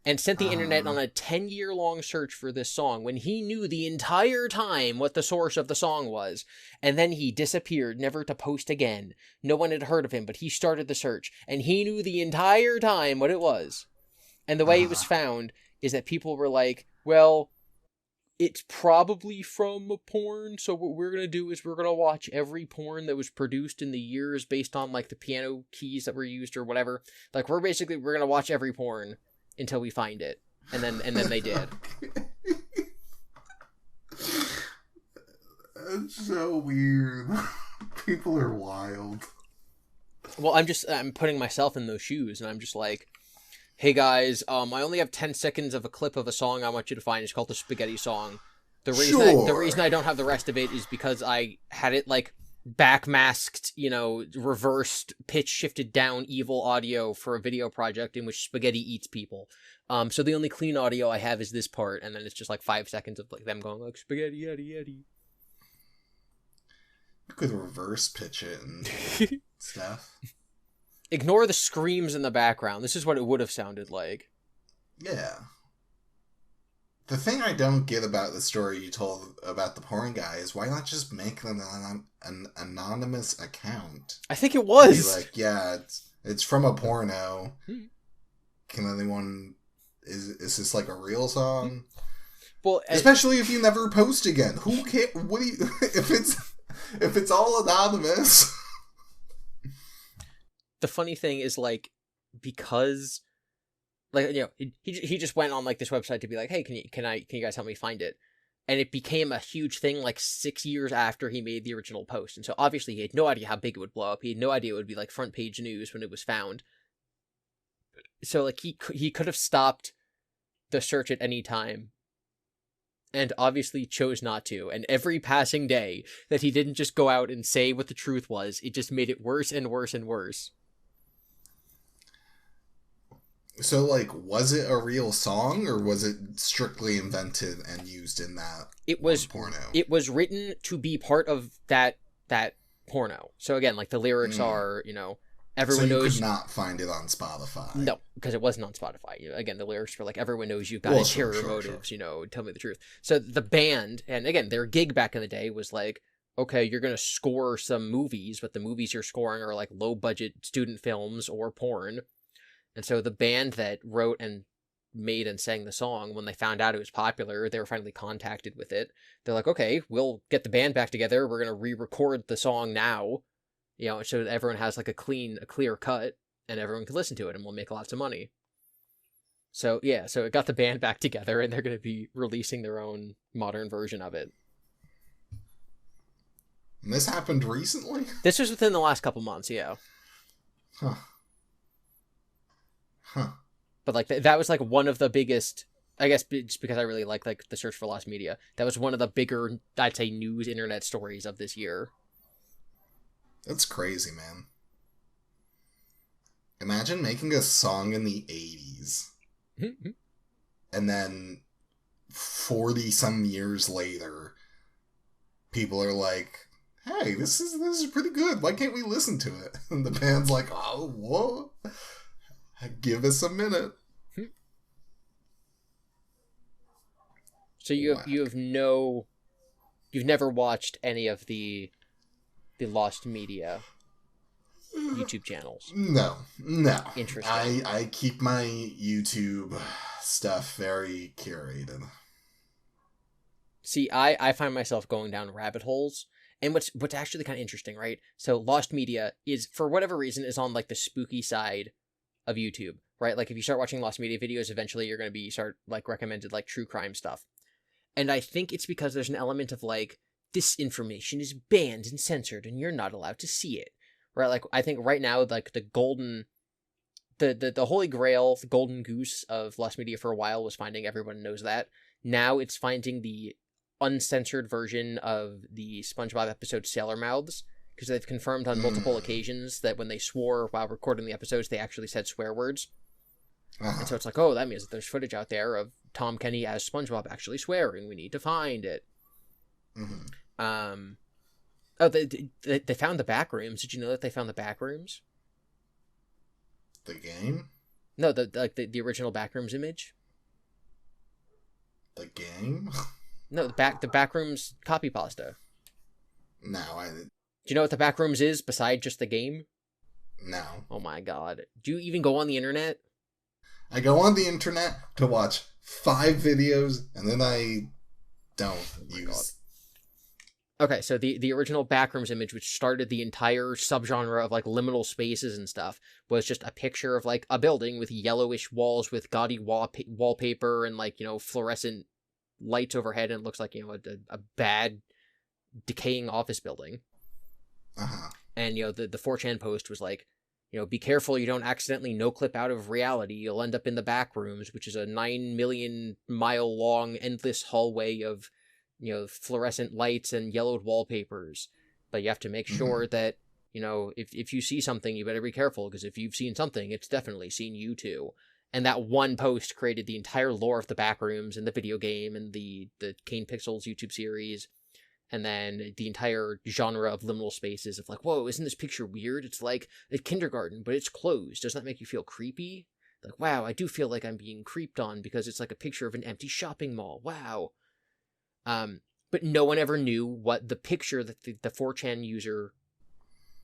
and sent the internet on a 10-year-long search for this song when he knew the entire time what the source of the song was. And then he disappeared, never to post again. No one had heard of him, but he started the search, and he knew the entire time what it was. And the way it was found is that people were like, well, it's probably from a porn, so what we're going to do is we're going to watch every porn that was produced in the years based on, like, the piano keys that were used or whatever. Like, we're going to watch every porn until we find it. And then they did. That's so weird. People are wild. Well, I'm putting myself in those shoes, and I'm just like, hey guys, I only have 10 seconds of a clip of a song I want you to find. It's called the Spaghetti Song. The reason I don't have the rest of it is because I had it, like, backmasked, reversed, pitch shifted down evil audio for a video project in which spaghetti eats people. So the only clean audio I have is this part, and then it's just like 5 seconds of like them going like spaghetti yeti yeti. You could reverse pitch it and stuff. Ignore the screams in the background. This is what it would have sounded like. Yeah. The thing I don't get about the story you told about the porn guy is why not just make an anonymous account I think it and be was. like, yeah, it's from a porno. Hmm. Can anyone is this like a real song? Well, Especially if you never post again. Who cares? What do you if it's all anonymous? the funny thing is, like, because, like, he just went on like this website to be like, hey, can you guys help me find it? And it became a huge thing like 6 years after he made the original post. And so obviously he had no idea how big it would blow up. He had no idea it would be like front page news when it was found. So like he could have stopped the search at any time, and obviously chose not to. And every passing day that he didn't just go out and say what the truth was, it just made it worse and worse and worse. So, like, was it a real song, or was it strictly invented and used in that It was porno? it was written to be part of that porno. So again, like the lyrics are, So everyone you knows. could not find it on Spotify. No, because it wasn't on Spotify. Again, the lyrics were like, everyone knows you've got Well, interior sure. motives, tell me the truth. So the band, and again, their gig back in the day was like, okay, you're going to score some movies, but the movies you're scoring are like low budget student films or porn. And so the band that wrote and made and sang the song, when they found out it was popular, they were finally contacted with it. They're like, okay, we'll get the band back together. We're going to re-record the song now, so that everyone has like a clear cut, and everyone can listen to it, and we'll make lots of money. So yeah, so it got the band back together, and they're going to be releasing their own modern version of it. And this happened recently? This was within the last couple months, yeah. Huh. But like that was like one of the biggest, I guess, just because I really like the search for lost media. That was one of the bigger, I'd say, news internet stories of this year. That's crazy, man. Imagine making a song in the 80s and then 40 some years later, people are like, hey, this is pretty good. Why can't we listen to it? And the band's like, oh, whoa. Give us a minute. So you've never watched any of the lost media YouTube channels? No. Interesting. I keep my YouTube stuff very curated. See, I find myself going down rabbit holes. And what's actually kind of interesting, right? So lost media is, for whatever reason, is on like the spooky side of YouTube, right? Like if you start watching lost media videos, eventually you're going to be recommended like true crime stuff. And I think it's because there's an element of like, this information is banned and censored and you're not allowed to see it, right? Like I think right now, like the holy grail, the golden goose of lost media for a while was finding Everyone Knows That. Now it's finding the uncensored version of the SpongeBob episode Sailor Mouths, because they've confirmed on multiple occasions that when they swore while recording the episodes, they actually said swear words. And so it's like, oh, that means that there's footage out there of Tom Kenny as SpongeBob actually swearing. We need to find it. Oh, they found the back rooms. Did you know that they found the back rooms? The game? No, the original Backrooms image. The game? No, the Backrooms copy pasta. No, Do you know what the Backrooms is beside just the game? No. Oh my god. Do you even go on the internet? I go on the internet to watch 5 videos, and then I don't use... Okay, so the original Backrooms image, which started the entire subgenre of like liminal spaces and stuff, was just a picture of like a building with yellowish walls with gaudy wallpaper and like, fluorescent lights overhead, and it looks like, a bad decaying office building. And the 4chan post was like, be careful you don't accidentally no-clip out of reality. You'll end up in the Backrooms, which is a 9 million mile long endless hallway of fluorescent lights and yellowed wallpapers. But you have to make sure that, if you see something, you better be careful, because if you've seen something, it's definitely seen you too. And that one post created the entire lore of the Backrooms and the video game and the Kane Pixels YouTube series. And then the entire genre of liminal spaces of like, whoa, isn't this picture weird? It's like a kindergarten, but it's closed. Doesn't that make you feel creepy? Like, wow, I do feel like I'm being creeped on because it's like a picture of an empty shopping mall. Wow. But no one ever knew what the picture that the 4chan user,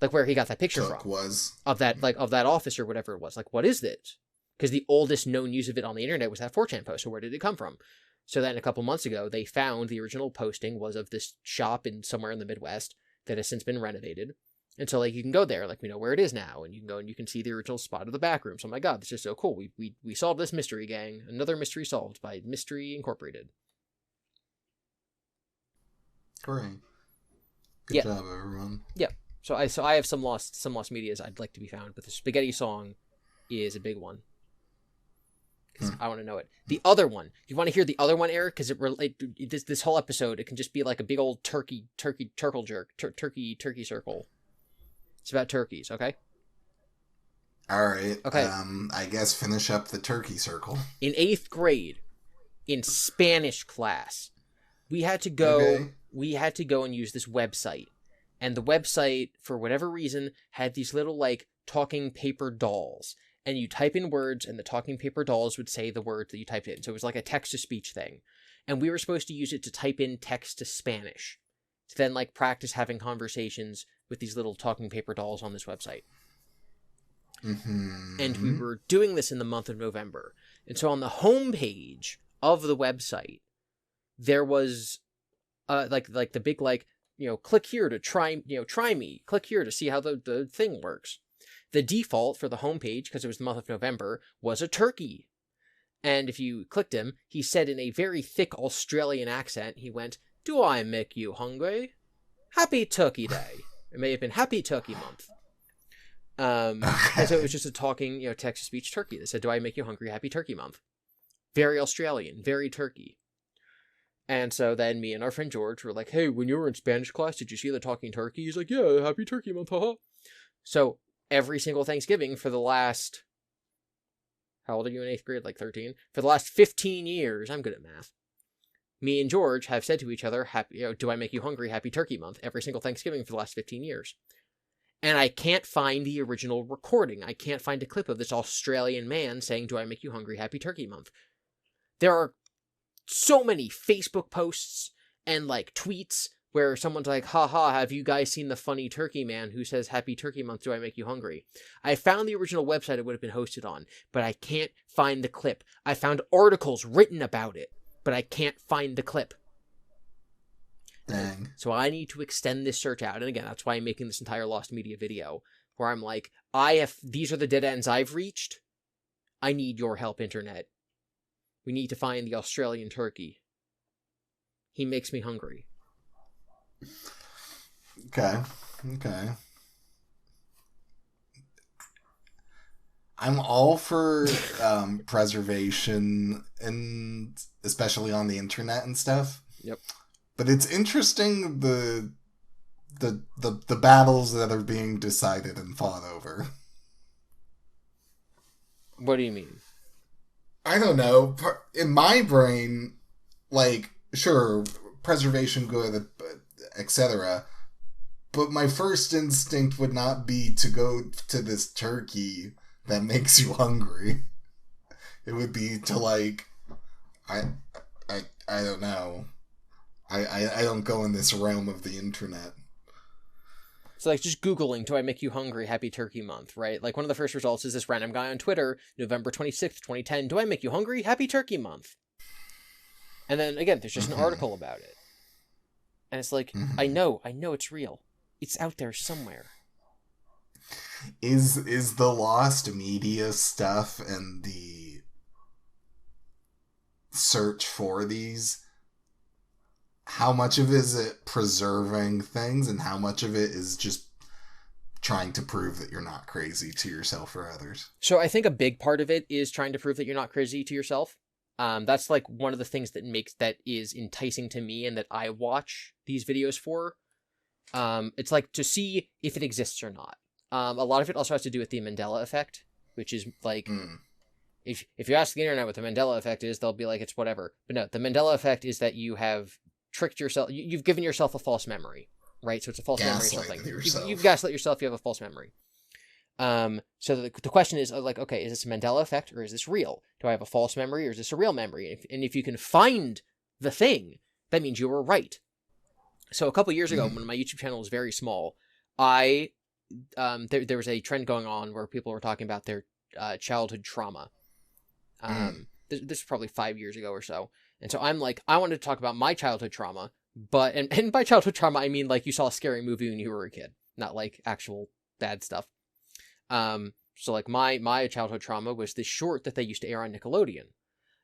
like where he got that picture from was of that, like of that office or whatever it was. Like, what is this? Because the oldest known use of it on the internet was that 4chan post. So where did it come from? So then a couple months ago, they found the original posting was of this shop in somewhere in the Midwest that has since been renovated. And so, like, you can go there, like, we know where it is now, and you can go and you can see the original spot of the back room. So, oh my god, this is so cool. We solved this mystery, gang. Another mystery solved by Mystery Incorporated. Great. Good job, everyone. Yeah. So I have some lost medias I'd like to be found, but the spaghetti song is a big one. Because I want to know it. The other one. You want to hear the other one, Eric? Because this whole episode, it can just be like a big old turkey circle. It's about turkeys, okay? All right. Okay. I guess finish up the turkey circle. In 8th grade, in Spanish class, we had to go. Okay. We had to go and use this website, and the website, for whatever reason, had these little like talking paper dolls. And you type in words, and the talking paper dolls would say the words that you typed in. So it was like a text-to-speech thing. And we were supposed to use it to type in text to Spanish. To then, like, practice having conversations with these little talking paper dolls on this website. Mm-hmm. And we were doing this in the month of November. And so on the homepage of the website, there was, like the big, like, click here to try me. Click here to see how the thing works. The default for the homepage, because it was the month of November, was a turkey. And if you clicked him, he said in a very thick Australian accent, he went, "Do I make you hungry? Happy Turkey Day." It may have been Happy Turkey Month. And so it was just a talking, text-to-speech turkey that said, "Do I make you hungry? Happy Turkey Month." Very Australian, very turkey. And so then me and our friend George were like, "Hey, when you were in Spanish class, did you see the talking turkey?" He's like, "Yeah, Happy Turkey Month, haha." So every single Thanksgiving for the last, how old are you in 8th grade? Like 13? For the last 15 years, I'm good at math. Me and George have said to each other, "Do I make you hungry? Happy Turkey Month," every single Thanksgiving for the last 15 years. And I can't find the original recording. I can't find a clip of this Australian man saying, "Do I make you hungry? Happy Turkey Month." There are so many Facebook posts and like tweets where someone's like, "Haha, have you guys seen the funny turkey man who says, 'Happy Turkey Month, do I make you hungry?'" I found the original website it would have been hosted on, but I can't find the clip. I found articles written about it, but I can't find the clip. Dang. So I need to extend this search out. And again, that's why I'm making this entire Lost Media video, where I'm like, these are the dead ends I've reached. I need your help, internet. We need to find the Australian turkey. He makes me hungry. Okay. I'm all for preservation, and especially on the internet and stuff. Yep. But it's interesting the battles that are being decided and fought over. What do you mean? I don't know. In my brain, like, sure, preservation good, etc. But my first instinct would not be to go to this turkey that makes you hungry. It would be to, like, I don't know. I don't go in this realm of the internet. So, like, just Googling, "Do I make you hungry? Happy Turkey Month," right? Like, one of the first results is this random guy on Twitter, November 26th, 2010, "Do I make you hungry? Happy Turkey Month." And then, again, there's just an article about it. And it's like, I know it's real. It's out there somewhere. Is the Lost Media stuff and the search for these, how much of it is it preserving things and how much of it is just trying to prove that you're not crazy to yourself or others? So I think a big part of it is trying to prove that you're not crazy to yourself. That's like one of the things that is enticing to me and that I watch these videos for. It's like to see if it exists or not. A lot of it also has to do with the Mandela effect, which is like, if you ask the internet what the Mandela effect is, they'll be like, it's whatever. But no, the Mandela effect is that you have tricked yourself. You've given yourself a false memory, right? So it's a false memory or something. You've gaslit yourself. You have a false memory. So the question is like, okay, is this a Mandela effect or is this real? Do I have a false memory or is this a real memory? And if you can find the thing, that means you were right. So a couple years ago, when my YouTube channel was very small, there was a trend going on where people were talking about their childhood trauma. This was probably 5 years ago or so. And so I'm like, I wanted to talk about my childhood trauma, but, and by childhood trauma, I mean like you saw a scary movie when you were a kid, not like actual bad stuff. So like my childhood trauma was this short that they used to air on Nickelodeon,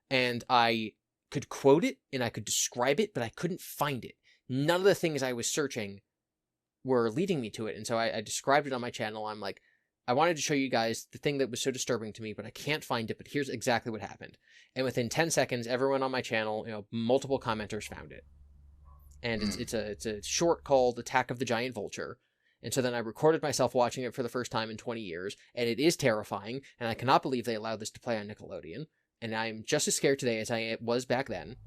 and I could quote it and I could describe it, but I couldn't find it. None of the things I was searching were leading me to it. And so I described it on my channel. I'm like, I wanted to show you guys the thing that was so disturbing to me, but I can't find it, but here's exactly what happened. And within 10 seconds, everyone on my channel, multiple commenters found it. And it's a short called Attack of the Giant Vulture. And so then I recorded myself watching it for the first time in 20 years, and it is terrifying, and I cannot believe they allowed this to play on Nickelodeon, and I'm just as scared today as I was back then.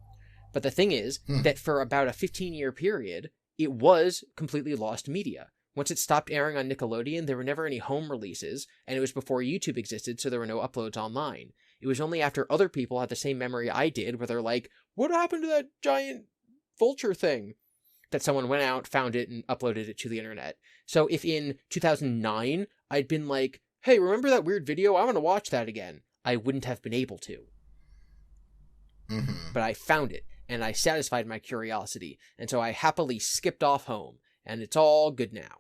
But the thing is that for about a 15-year period, it was completely lost media. Once it stopped airing on Nickelodeon, there were never any home releases, and it was before YouTube existed, so there were no uploads online. It was only after other people had the same memory I did, where they're like, what happened to that giant vulture thing? That someone went out, found it, and uploaded it to the internet. So if in 2009, I'd been like, hey, remember that weird video? I want to watch that again. I wouldn't have been able to. But I found it, and I satisfied my curiosity, and so I happily skipped off home, and it's all good now.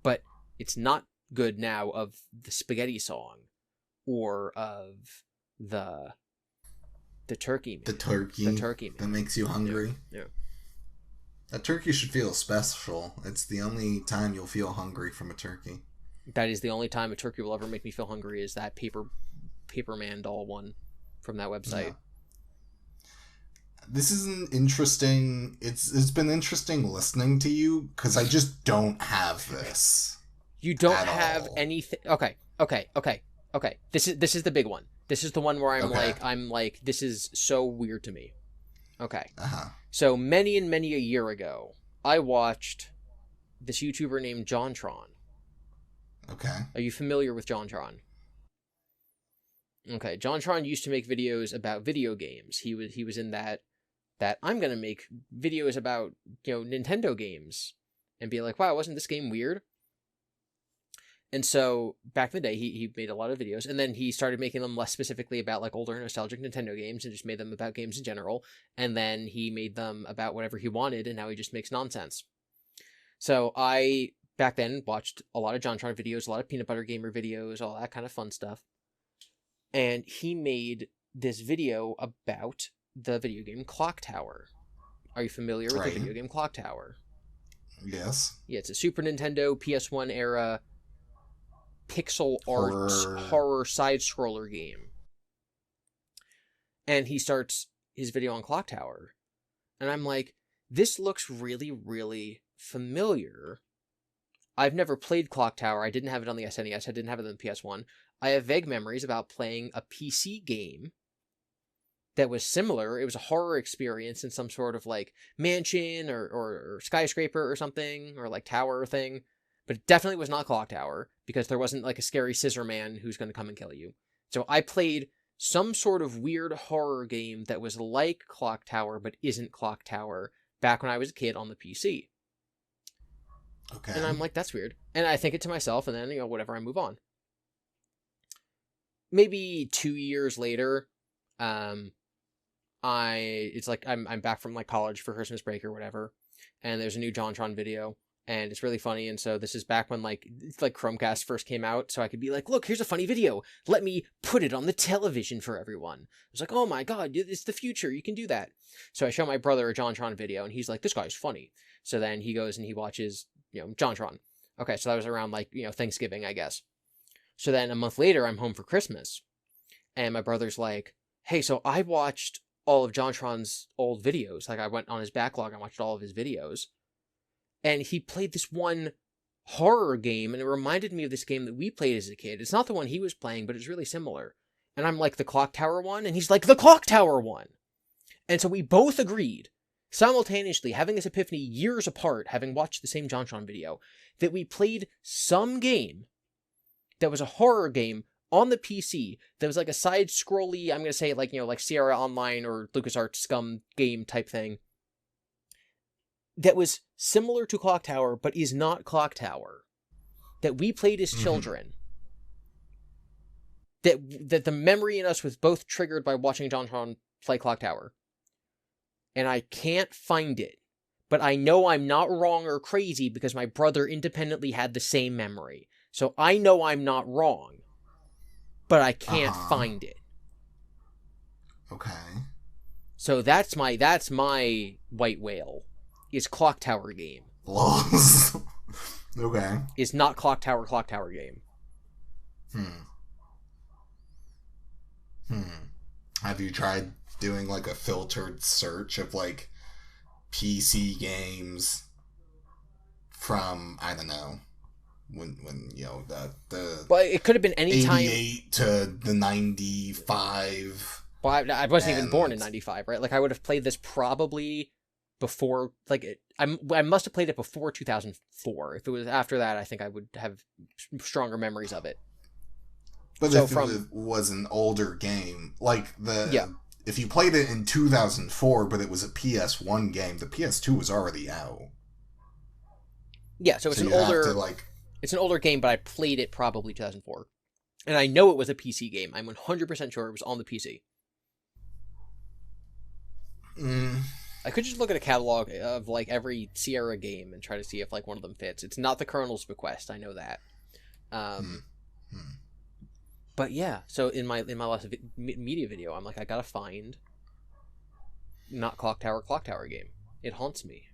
But it's not good now of the spaghetti song, or of the turkey meat. The turkey that makes you hungry. Yeah. A turkey should feel special. It's the only time you'll feel hungry from a turkey. That is the only time a turkey will ever make me feel hungry, is that Paperman doll one from that website. Yeah. This is an interesting... It's been interesting listening to you, because I just don't have this. You don't have anything... Okay. This is the big one. This is the one where I'm like, this is so weird to me. Okay. So many and many a year ago, I watched this YouTuber named JonTron. Okay. Are you familiar with JonTron? Okay, JonTron used to make videos about video games. He was in that I'm gonna make videos about, Nintendo games, and be like, wow, wasn't this game weird? And so back in the day, he made a lot of videos, and then he started making them less specifically about like older nostalgic Nintendo games, and just made them about games in general. And then he made them about whatever he wanted, and now he just makes nonsense. So I back then watched a lot of JonTron videos, a lot of Peanut Butter Gamer videos, all that kind of fun stuff. And he made this video about the video game Clock Tower. Are you familiar with the video game Clock Tower? Yes. Yeah, it's a Super Nintendo, PS1 era pixel art horror side-scroller game. And he starts his video on Clock Tower. And I'm like, this looks really, really familiar. I've never played Clock Tower. I didn't have it on the SNES. I didn't have it on the PS1. I have vague memories about playing a PC game that was similar. It was a horror experience in some sort of like mansion or skyscraper or something, or like tower thing. But it definitely was not Clock Tower, because there wasn't like a scary scissor man who's going to come and kill you. So I played some sort of weird horror game that was like Clock Tower, but isn't Clock Tower, back when I was a kid on the PC. Okay. And I'm like, that's weird. And I think it to myself, and then, whatever, I move on. Maybe 2 years later, it's like I'm back from like college for Christmas break or whatever, and there's a new JonTron video, and it's really funny. And so this is back when like Chromecast first came out, so I could be like, look, here's a funny video, let me put it on the television for everyone. I was like, oh my god, it's the future, you can do that. So I show my brother a JonTron video, and he's like, this guy's funny. So then he goes and he watches JonTron. Okay, so that was around like Thanksgiving, I guess. So then a month later, I'm home for Christmas, and my brother's like, hey, so I watched all of JonTron's old videos. Like, I went on his backlog, I watched all of his videos, and he played this one horror game, and it reminded me of this game that we played as a kid. It's not the one he was playing, but it's really similar. And I'm like, the Clock Tower one? And he's like, the Clock Tower one! And so we both agreed simultaneously having this epiphany years apart, having watched the same JonTron video, that we played some game that was a horror game on the PC that was like a side-scrolly, I'm going to say like, like Sierra Online or LucasArts Scum game type thing, that was similar to Clock Tower, but is not Clock Tower, that we played as children, that the memory in us was both triggered by watching JonTron play Clock Tower. And I can't find it. But I know I'm not wrong or crazy because my brother independently had the same memory. So I know I'm not wrong. But I can't find it. Okay. So that's my white whale. Is Clock Tower game. Lols. Okay. Is not Clock Tower game. Have you tried doing like a filtered search of like PC games from, I don't know, when the Well, it could have been any 88 time to the 95. Well, I wasn't even born in 95, right? Like I would have played this probably before, like I must have played it before 2004. If it was after that, I think I would have stronger memories of it. But so if it was an older game, like if you played it in 2004, but it was a PS1 game, the PS2 was already out. Yeah, so it's an older game, but I played it probably 2004, and I know it was a PC game. I'm 100% sure it was on the PC. I could just look at a catalog of like every Sierra game and try to see if like one of them fits. It's not the Colonel's Bequest, I know that. But yeah, so in my last media video, I'm like, I gotta find not Clock Tower game. It haunts me.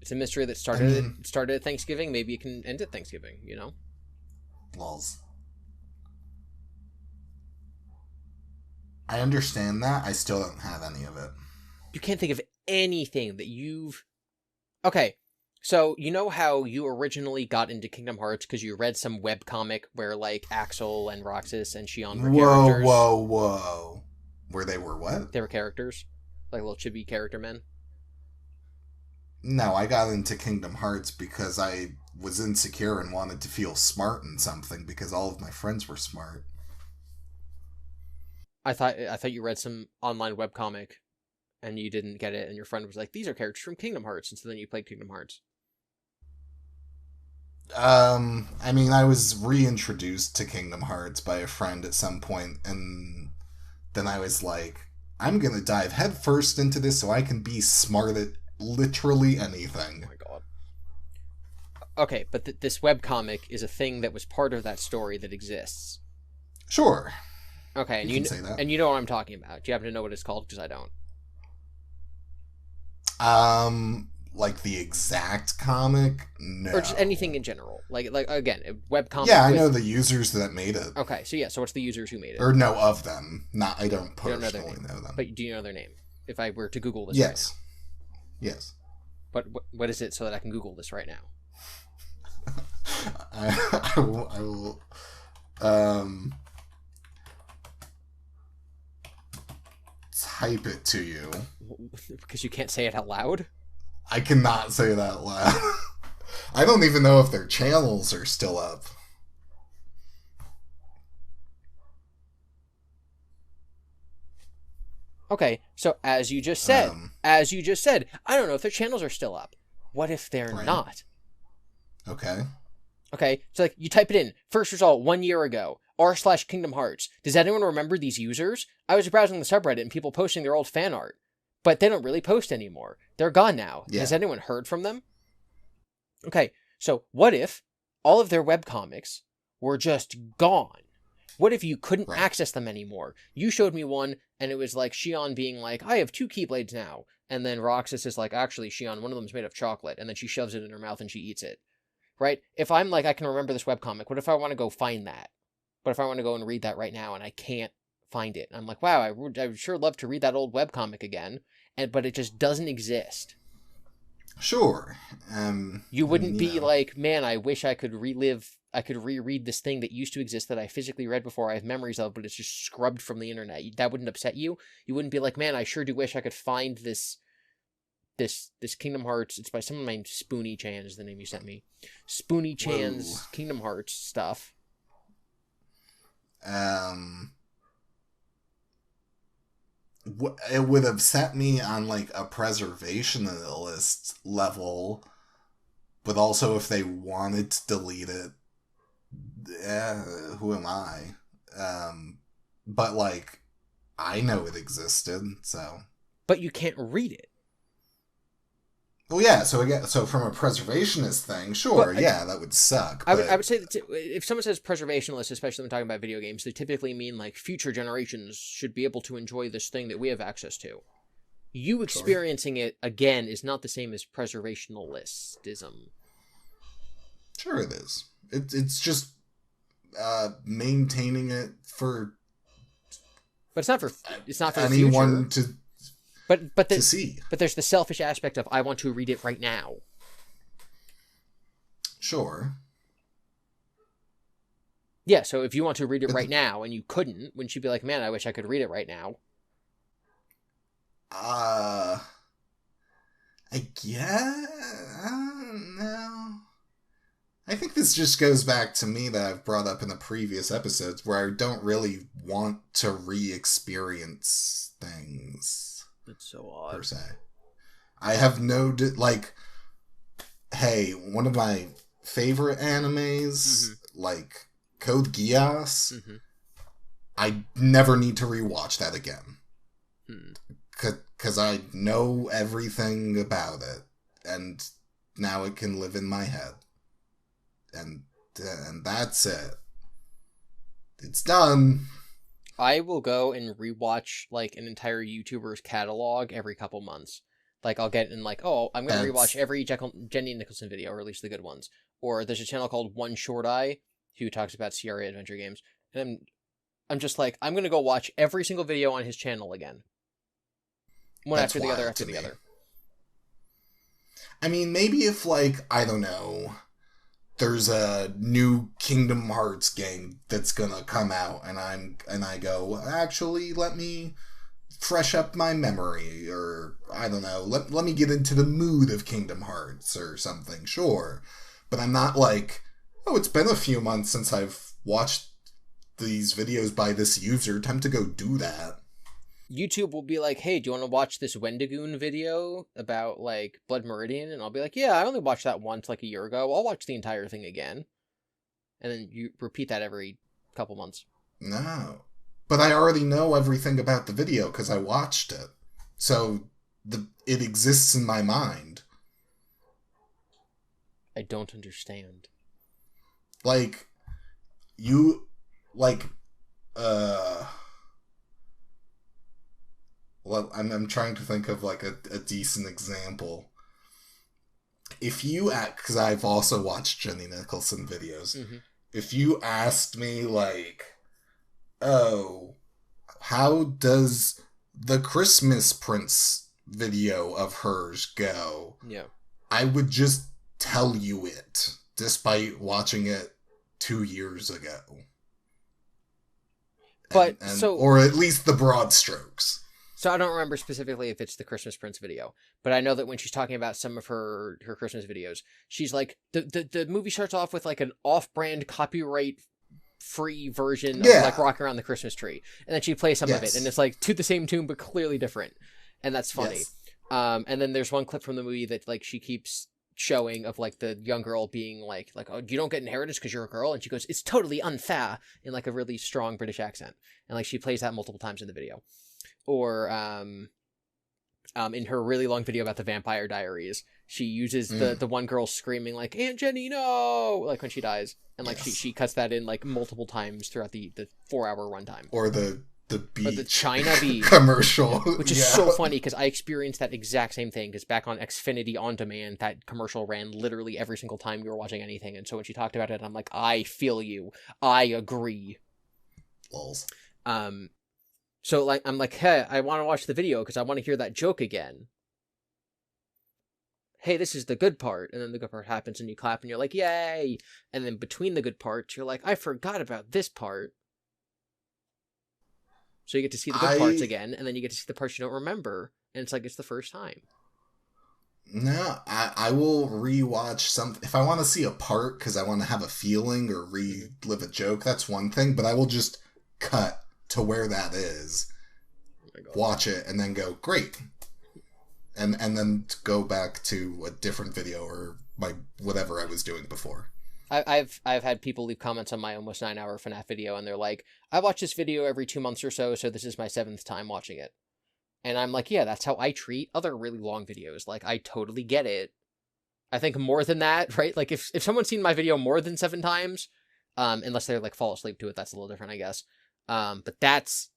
It's a mystery that started at Thanksgiving. Maybe it can end at Thanksgiving. Lols. I understand that. I still don't have any of it. You can't think of anything that you've. Okay. So, you know how you originally got into Kingdom Hearts because you read some webcomic where, like, Axel and Roxas and Xion were characters? Whoa. Where they were what? They were characters. Like little chibi character men. No, I got into Kingdom Hearts because I was insecure and wanted to feel smart in something because all of my friends were smart. I thought you read some online webcomic and you didn't get it and your friend was like, these are characters from Kingdom Hearts, and so then you played Kingdom Hearts. I mean, I was reintroduced to Kingdom Hearts by a friend at some point, and then I was like, I'm gonna dive headfirst into this so I can be smart at literally anything. Oh my god. Okay, but this webcomic is a thing that was part of that story that exists. Sure. Okay, and you know what I'm talking about. Do you happen to know what it's called? Because I don't. Like the exact comic? No. Or just anything in general. Like again, a webcomic. Yeah, I know the users that made it. Okay, so what's the users who made it? Or know of them. I don't personally know them. But do you know their name? If I were to Google this yes. right now. Yes. But what is it so that I can Google this right now? I will type it to you. Because you can't say it out loud? I cannot say it out loud. I don't even know if their channels are still up. Okay, so as you just said, I don't know if their channels are still up. What if they're not? Okay. Okay, so like you type it in, first result 1 year ago, r/Kingdom Hearts. Does anyone remember these users? I was browsing the subreddit and people posting their old fan art, but they don't really post anymore. They're gone now. Yeah. Has anyone heard from them? Okay, so what if all of their webcomics were just gone? What if you couldn't access them anymore? You showed me one, and it was like Xion being like, I have 2 Keyblades now. And then Roxas is like, actually, Xion, one of them's made of chocolate. And then she shoves it in her mouth and she eats it. Right? If I'm like, I can remember this webcomic, what if I want to go find that? What if I want to go and read that right now and I can't find it? And I'm like, wow, I would sure love to read that old webcomic again. But it just doesn't exist. Sure. You wouldn't be like, man, I wish I could relive reread this thing that used to exist that I physically read before, I have memories of, but it's just scrubbed from the internet. That wouldn't upset you. You wouldn't be like, man, I sure do wish I could find this Kingdom Hearts. It's by someone named Spoony Chan is the name you sent me. Spoony Chan's Whoa. Kingdom Hearts stuff. It would upset me on like a preservationalist level, but also if they wanted to delete it, who am I? But like, I know it existed, so. But you can't read it. Well, yeah. So again, so from a preservationist thing, sure, yeah, that would suck. I would say that if someone says preservationist, especially when talking about video games, they typically mean like future generations should be able to enjoy this thing that we have access to. You experiencing it again is not the same as preservationalistism. Sure, it is. It's just maintaining it for. But it's not for anyone the future. But to see. But there's the selfish aspect of I want to read it right now. Sure. Yeah, so if you want to read it right now and you couldn't, wouldn't you be like, man, I wish I could read it right now? I guess. No. I think this just goes back to me that I've brought up in the previous episodes where I don't really want to re-experience things. That's so odd. Per se. I have no... hey, one of my favorite animes, like Code Geass, I never need to rewatch that again. Because I know everything about it, and now it can live in my head. And that's it. It's done. I will go and rewatch like an entire YouTuber's catalog every couple months. Like I'll get in like, oh, I'm going to rewatch every Jenny Nicholson video, or at least the good ones. Or there's a channel called One Short Eye who talks about CRA adventure games, and I'm just like, I'm going to go watch every single video on his channel again. One after the other after the other. I mean, maybe if like, I don't know, there's a new Kingdom Hearts game that's gonna come out, and I go, actually, let me fresh up my memory, or I don't know, let me get into the mood of Kingdom Hearts or something, sure. But I'm not like, oh, it's been a few months since I've watched these videos by this user, time to go do that. YouTube will be like, hey, do you want to watch this Wendigoon video about, like, Blood Meridian? And I'll be like, yeah, I only watched that once, like, a year ago. I'll watch the entire thing again. And then you repeat that every couple months. No. But I already know everything about the video because I watched it. So, it exists in my mind. I don't understand. Like, well, I'm trying to think of like a decent example. If you because I've also watched Jenny Nicholson videos. If you asked me like, oh, how does the Christmas Prince video of hers go? Yeah, I would just tell you it, despite watching it 2 years ago. But or at least the broad strokes. So I don't remember specifically if it's the Christmas Prince video, but I know that when she's talking about some of her Christmas videos, she's like, the movie starts off with like an off-brand copyright-free version of like Rocking Around the Christmas Tree, and then she plays some of it, and it's like to the same tune but clearly different, and that's funny. And then there's one clip from the movie that like she keeps showing of like the young girl being like, oh, you don't get inheritance because you're a girl, and she goes, it's totally unfair, in like a really strong British accent, and like she plays that multiple times in the video. Or in her really long video about the Vampire Diaries, she uses the one girl screaming like, Aunt Jenny, no, like when she dies, and like she cuts that in like multiple times throughout the 4-hour runtime. Or the beach, or the China beach commercial, which is so funny because I experienced that exact same thing, because back on Xfinity On Demand, that commercial ran literally every single time we were watching anything, and so when she talked about it, I'm like, I feel you, I agree. Lols. So, like, I'm like, hey, I want to watch the video because I want to hear that joke again. hey, this is the good part, and then the good part happens and you clap and you're like, yay, and then between the good parts you're like, I forgot about this part. So you get to see the good parts again, and then you get to see the parts you don't remember, and it's like it's the first time. No, I will rewatch some if I want to see a part because I want to have a feeling or relive a joke. That's one thing, but I will just cut to where that is, watch it, and then go great, and then go back to a different video or my whatever I was doing before. I've had people leave comments on my almost 9-hour FNAF video, and they're like, I watch this video every 2 months or so this is my 7th time watching it. And I'm like, yeah, that's how I treat other really long videos. Like, I totally get it. I think more than that, right? Like, if someone's seen my video more than 7 times, unless they're, like, fall asleep to it, that's a little different, I guess. But that's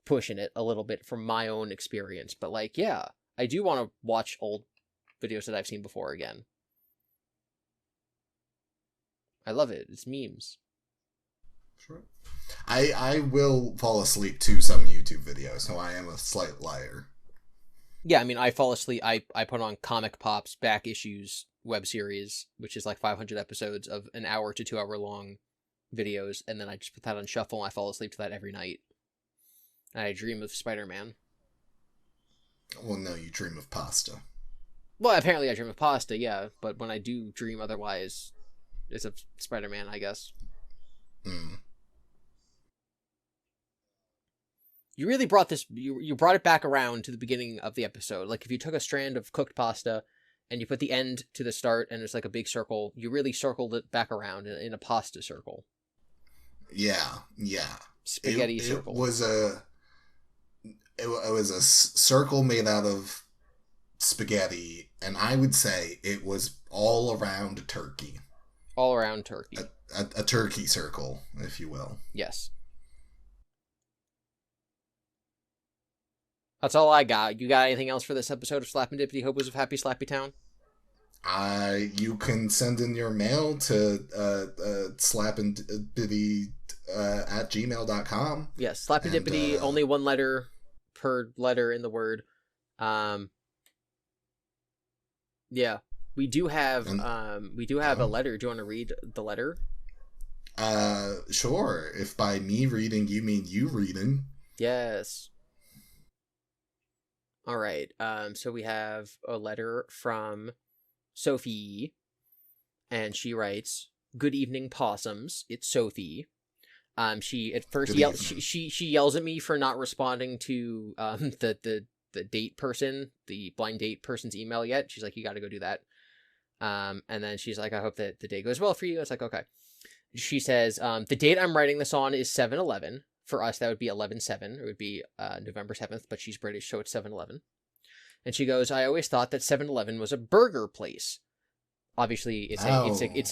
pushing it a little bit from my own experience. But, like, yeah, I do want to watch old videos that I've seen before again. I love it. It's memes. Sure. I will fall asleep to some YouTube videos, so I am a slight liar. Yeah, I mean, I fall asleep. I put on Comic Pop's Back Issues web series, which is like 500 episodes of 1 hour to 2 hour long videos, and then I just put that on shuffle, and I fall asleep to that every night. And I dream of Spider-Man. Well, no, you dream of pasta. Well, apparently I dream of pasta, yeah, but when I do dream otherwise, it's of Spider-Man, I guess. You really brought this, you brought it back around to the beginning of the episode. Like, if you took a strand of cooked pasta and you put the end to the start and it's like a big circle, you really circled it back around in a pasta circle. Yeah. Spaghetti circle. It was a circle made out of spaghetti, and I would say it was all around turkey. All around turkey. A turkey circle, if you will. Yes. That's all I got. You got anything else for this episode of Slappin' Dippity Hobos of Happy Slappy Town? You can send in your mail to slappindippity at gmail.com. Yes, slappindippity, only one letter per letter in the word. Yeah. We do have a letter. Do you want to read the letter? Sure. If by me reading you mean you reading. Yes. All right. So we have a letter from Sophie, and she writes, "Good evening, possums. It's Sophie." She at first she yells at me for not responding to the date person, the blind date person's email yet. She's like, you got to go do that. And then she's like, I hope that the day goes well for you. It's like, okay. She says, the date I'm writing this on is 7/11. For us, that would be 11/7. It would be November 7th, but she's British, so it's 7/11. And she goes, I always thought that 7-Eleven was a burger place. Obviously, it's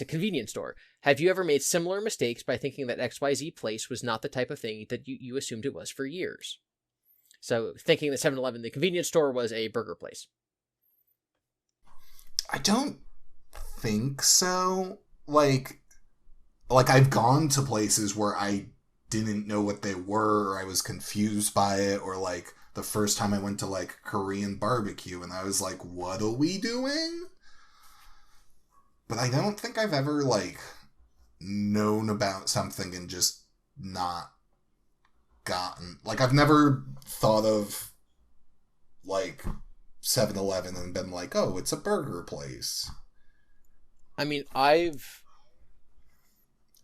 a convenience store. Have you ever made similar mistakes by thinking that XYZ place was not the type of thing that you assumed it was for years? So, thinking that 7-Eleven, the convenience store, was a burger place. I don't think so. Like I've gone to places where I didn't know what they were, or I was confused by it, or like the first time I went to like Korean barbecue and I was like, what are we doing? But I don't think I've ever like known about something and just not gotten, like, I've never thought of like 7-Eleven and been like, oh, it's a burger place. I mean, I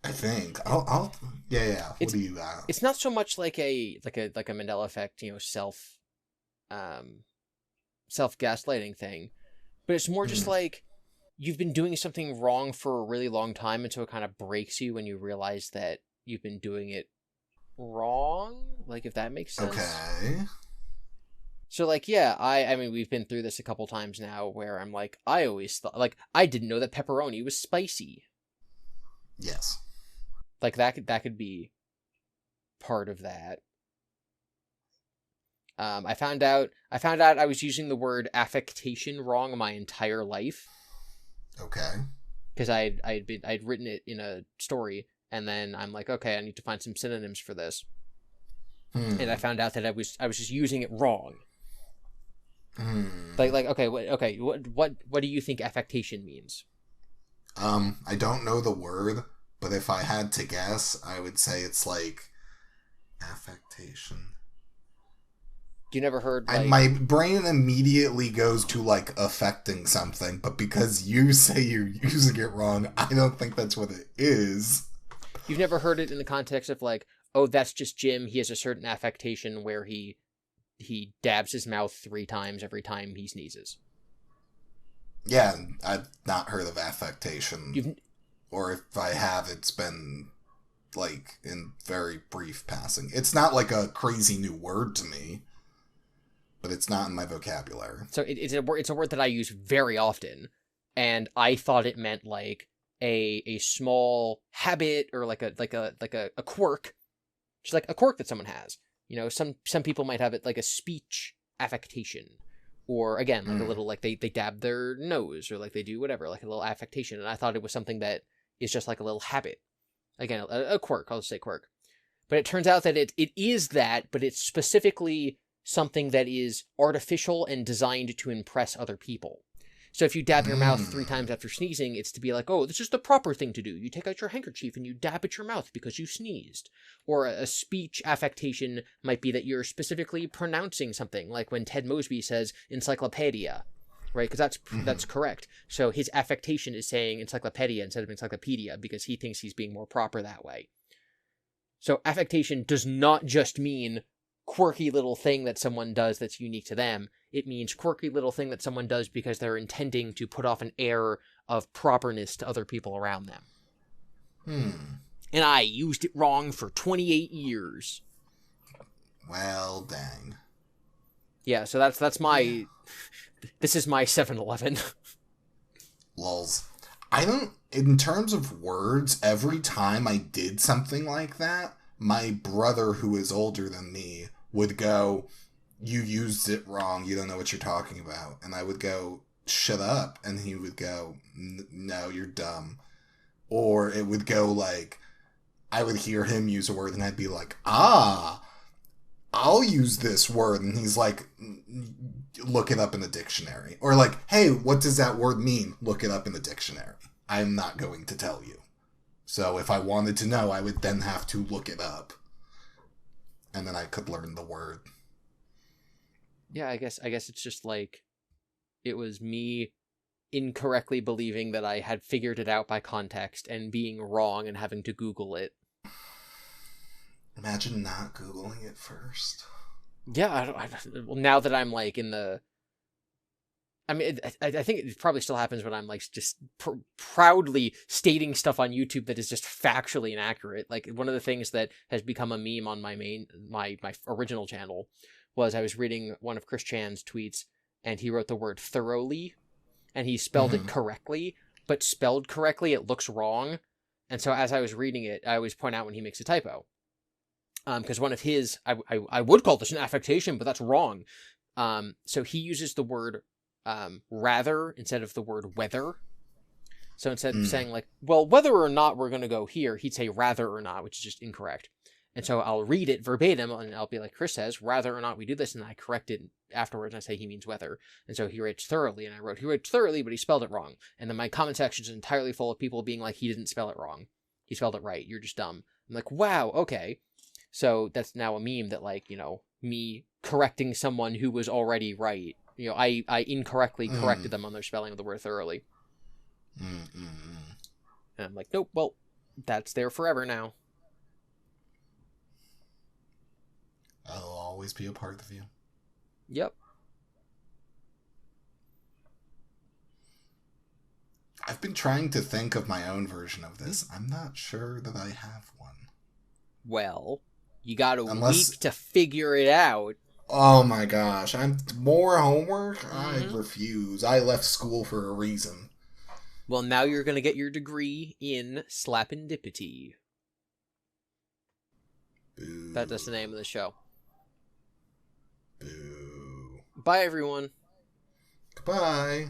think I'll yeah. What do you got? It's not so much like a Mandela effect, self gaslighting thing, but it's more just like you've been doing something wrong for a really long time, and so it kind of breaks you when you realize that you've been doing it wrong. Like, if that makes sense. Okay. So, like, yeah, I mean, we've been through this a couple times now where I'm like, I always thought, like, I didn't know that pepperoni was spicy. Yes. Like, that could be part of that. I found out I was using the word affectation wrong my entire life. Okay. Because I'd written it in a story, and then I'm like, okay, I need to find some synonyms for this. And I found out that I was just using it wrong. Hmm. Okay, what do you think affectation means? I don't know the word, but if I had to guess, I would say it's like affectation. You never heard My brain immediately goes to like affecting something, but because you say you're using it wrong, I don't think that's what it is. you've never heard it in the context of like, oh, that's just Jim. He has a certain affectation where he dabs his mouth 3 times every time he sneezes. Yeah, I've not heard of affectation, You've or if I have, it's been like in very brief passing. It's not like a crazy new word to me, but it's not in my vocabulary. so it's a word that I use very often, and I thought it meant like a small habit or like a quirk, just like a quirk that someone has. Some people might have it like a speech affectation, or again like a Mm. little like they dab their nose or like they do whatever like a little affectation, and I thought it was something that is just like a little habit. Again, a quirk. I'll just say quirk. But it turns out that it is that, but it's specifically something that is artificial and designed to impress other people. So if you dab your mouth 3 times Mm. after sneezing, it's to be like, oh, this is the proper thing to do. You take out your handkerchief and you dab at your mouth because you sneezed. Or a speech affectation might be that you're specifically pronouncing something, like when Ted Mosby says encyclopedia, right? Because that's Mm-hmm. correct. So his affectation is saying encyclopedia instead of encyclopedia because he thinks he's being more proper that way. So affectation does not just mean quirky little thing that someone does that's unique to them. It means quirky little thing that someone does because they're intending to put off an air of properness to other people around them. Hmm. And I used it wrong for 28 years. Well, dang. Yeah, so that's Yeah. my this is my 7-Eleven. Lulz. I don't. In terms of words, every time I did something like that, my brother, who is older than me, would go, "You used it wrong. You don't know what you're talking about." And I would go, "Shut up." And he would go, "No, you're dumb." Or it would go like, I would hear him use a word and I'd be like, "Ah, I'll use this word." And he's like, "Look it up in the dictionary." Or like, "Hey, what does that word mean? Look it up in the dictionary." I'm not going to tell you. So if I wanted to know, I would then have to look it up. And then I could learn the word. Yeah, I guess it's just like it was me incorrectly believing that I had figured it out by context and being wrong and having to Google it. Imagine not Googling it first. Yeah, well, now that I'm like in the, I mean, I think it probably still happens when I'm like just proudly stating stuff on YouTube that is just factually inaccurate. Like one of the things that has become a meme on my original channel was I was reading one of Chris Chan's tweets and he wrote the word thoroughly and he spelled it Mm-hmm. correctly, but spelled correctly it looks wrong. And so as I was reading it, I always point out when he makes a typo. Because one of his, I would call this an affectation, but that's wrong. So he uses the word rather instead of the word whether. So instead of Mm. saying like, well, whether or not we're going to go here, he'd say rather or not, which is just incorrect. And so I'll read it verbatim and I'll be like, Chris says, rather or not we do this. And I correct it afterwards and I say he means whether. And so he writes thoroughly. And I wrote, he wrote thoroughly, but he spelled it wrong. And then my comment section is entirely full of people being like, he didn't spell it wrong. He spelled it right. You're just dumb. I'm like, wow, okay. So that's now a meme that like, me correcting someone who was already right. I incorrectly corrected Mm. them on their spelling of the word thoroughly. Mm-mm-mm. And I'm like, nope, well, that's there forever now. I'll always be a part of you. Yep. I've been trying to think of my own version of this. I'm not sure that I have one. Well, you got a Unless, week to figure it out. oh my gosh, I'm more homework? I Mm-hmm. refuse. I left school for a reason. Well, now you're going to get your degree in slapendipity. Boo. That's the name of the show. Boo. Bye, everyone. Goodbye.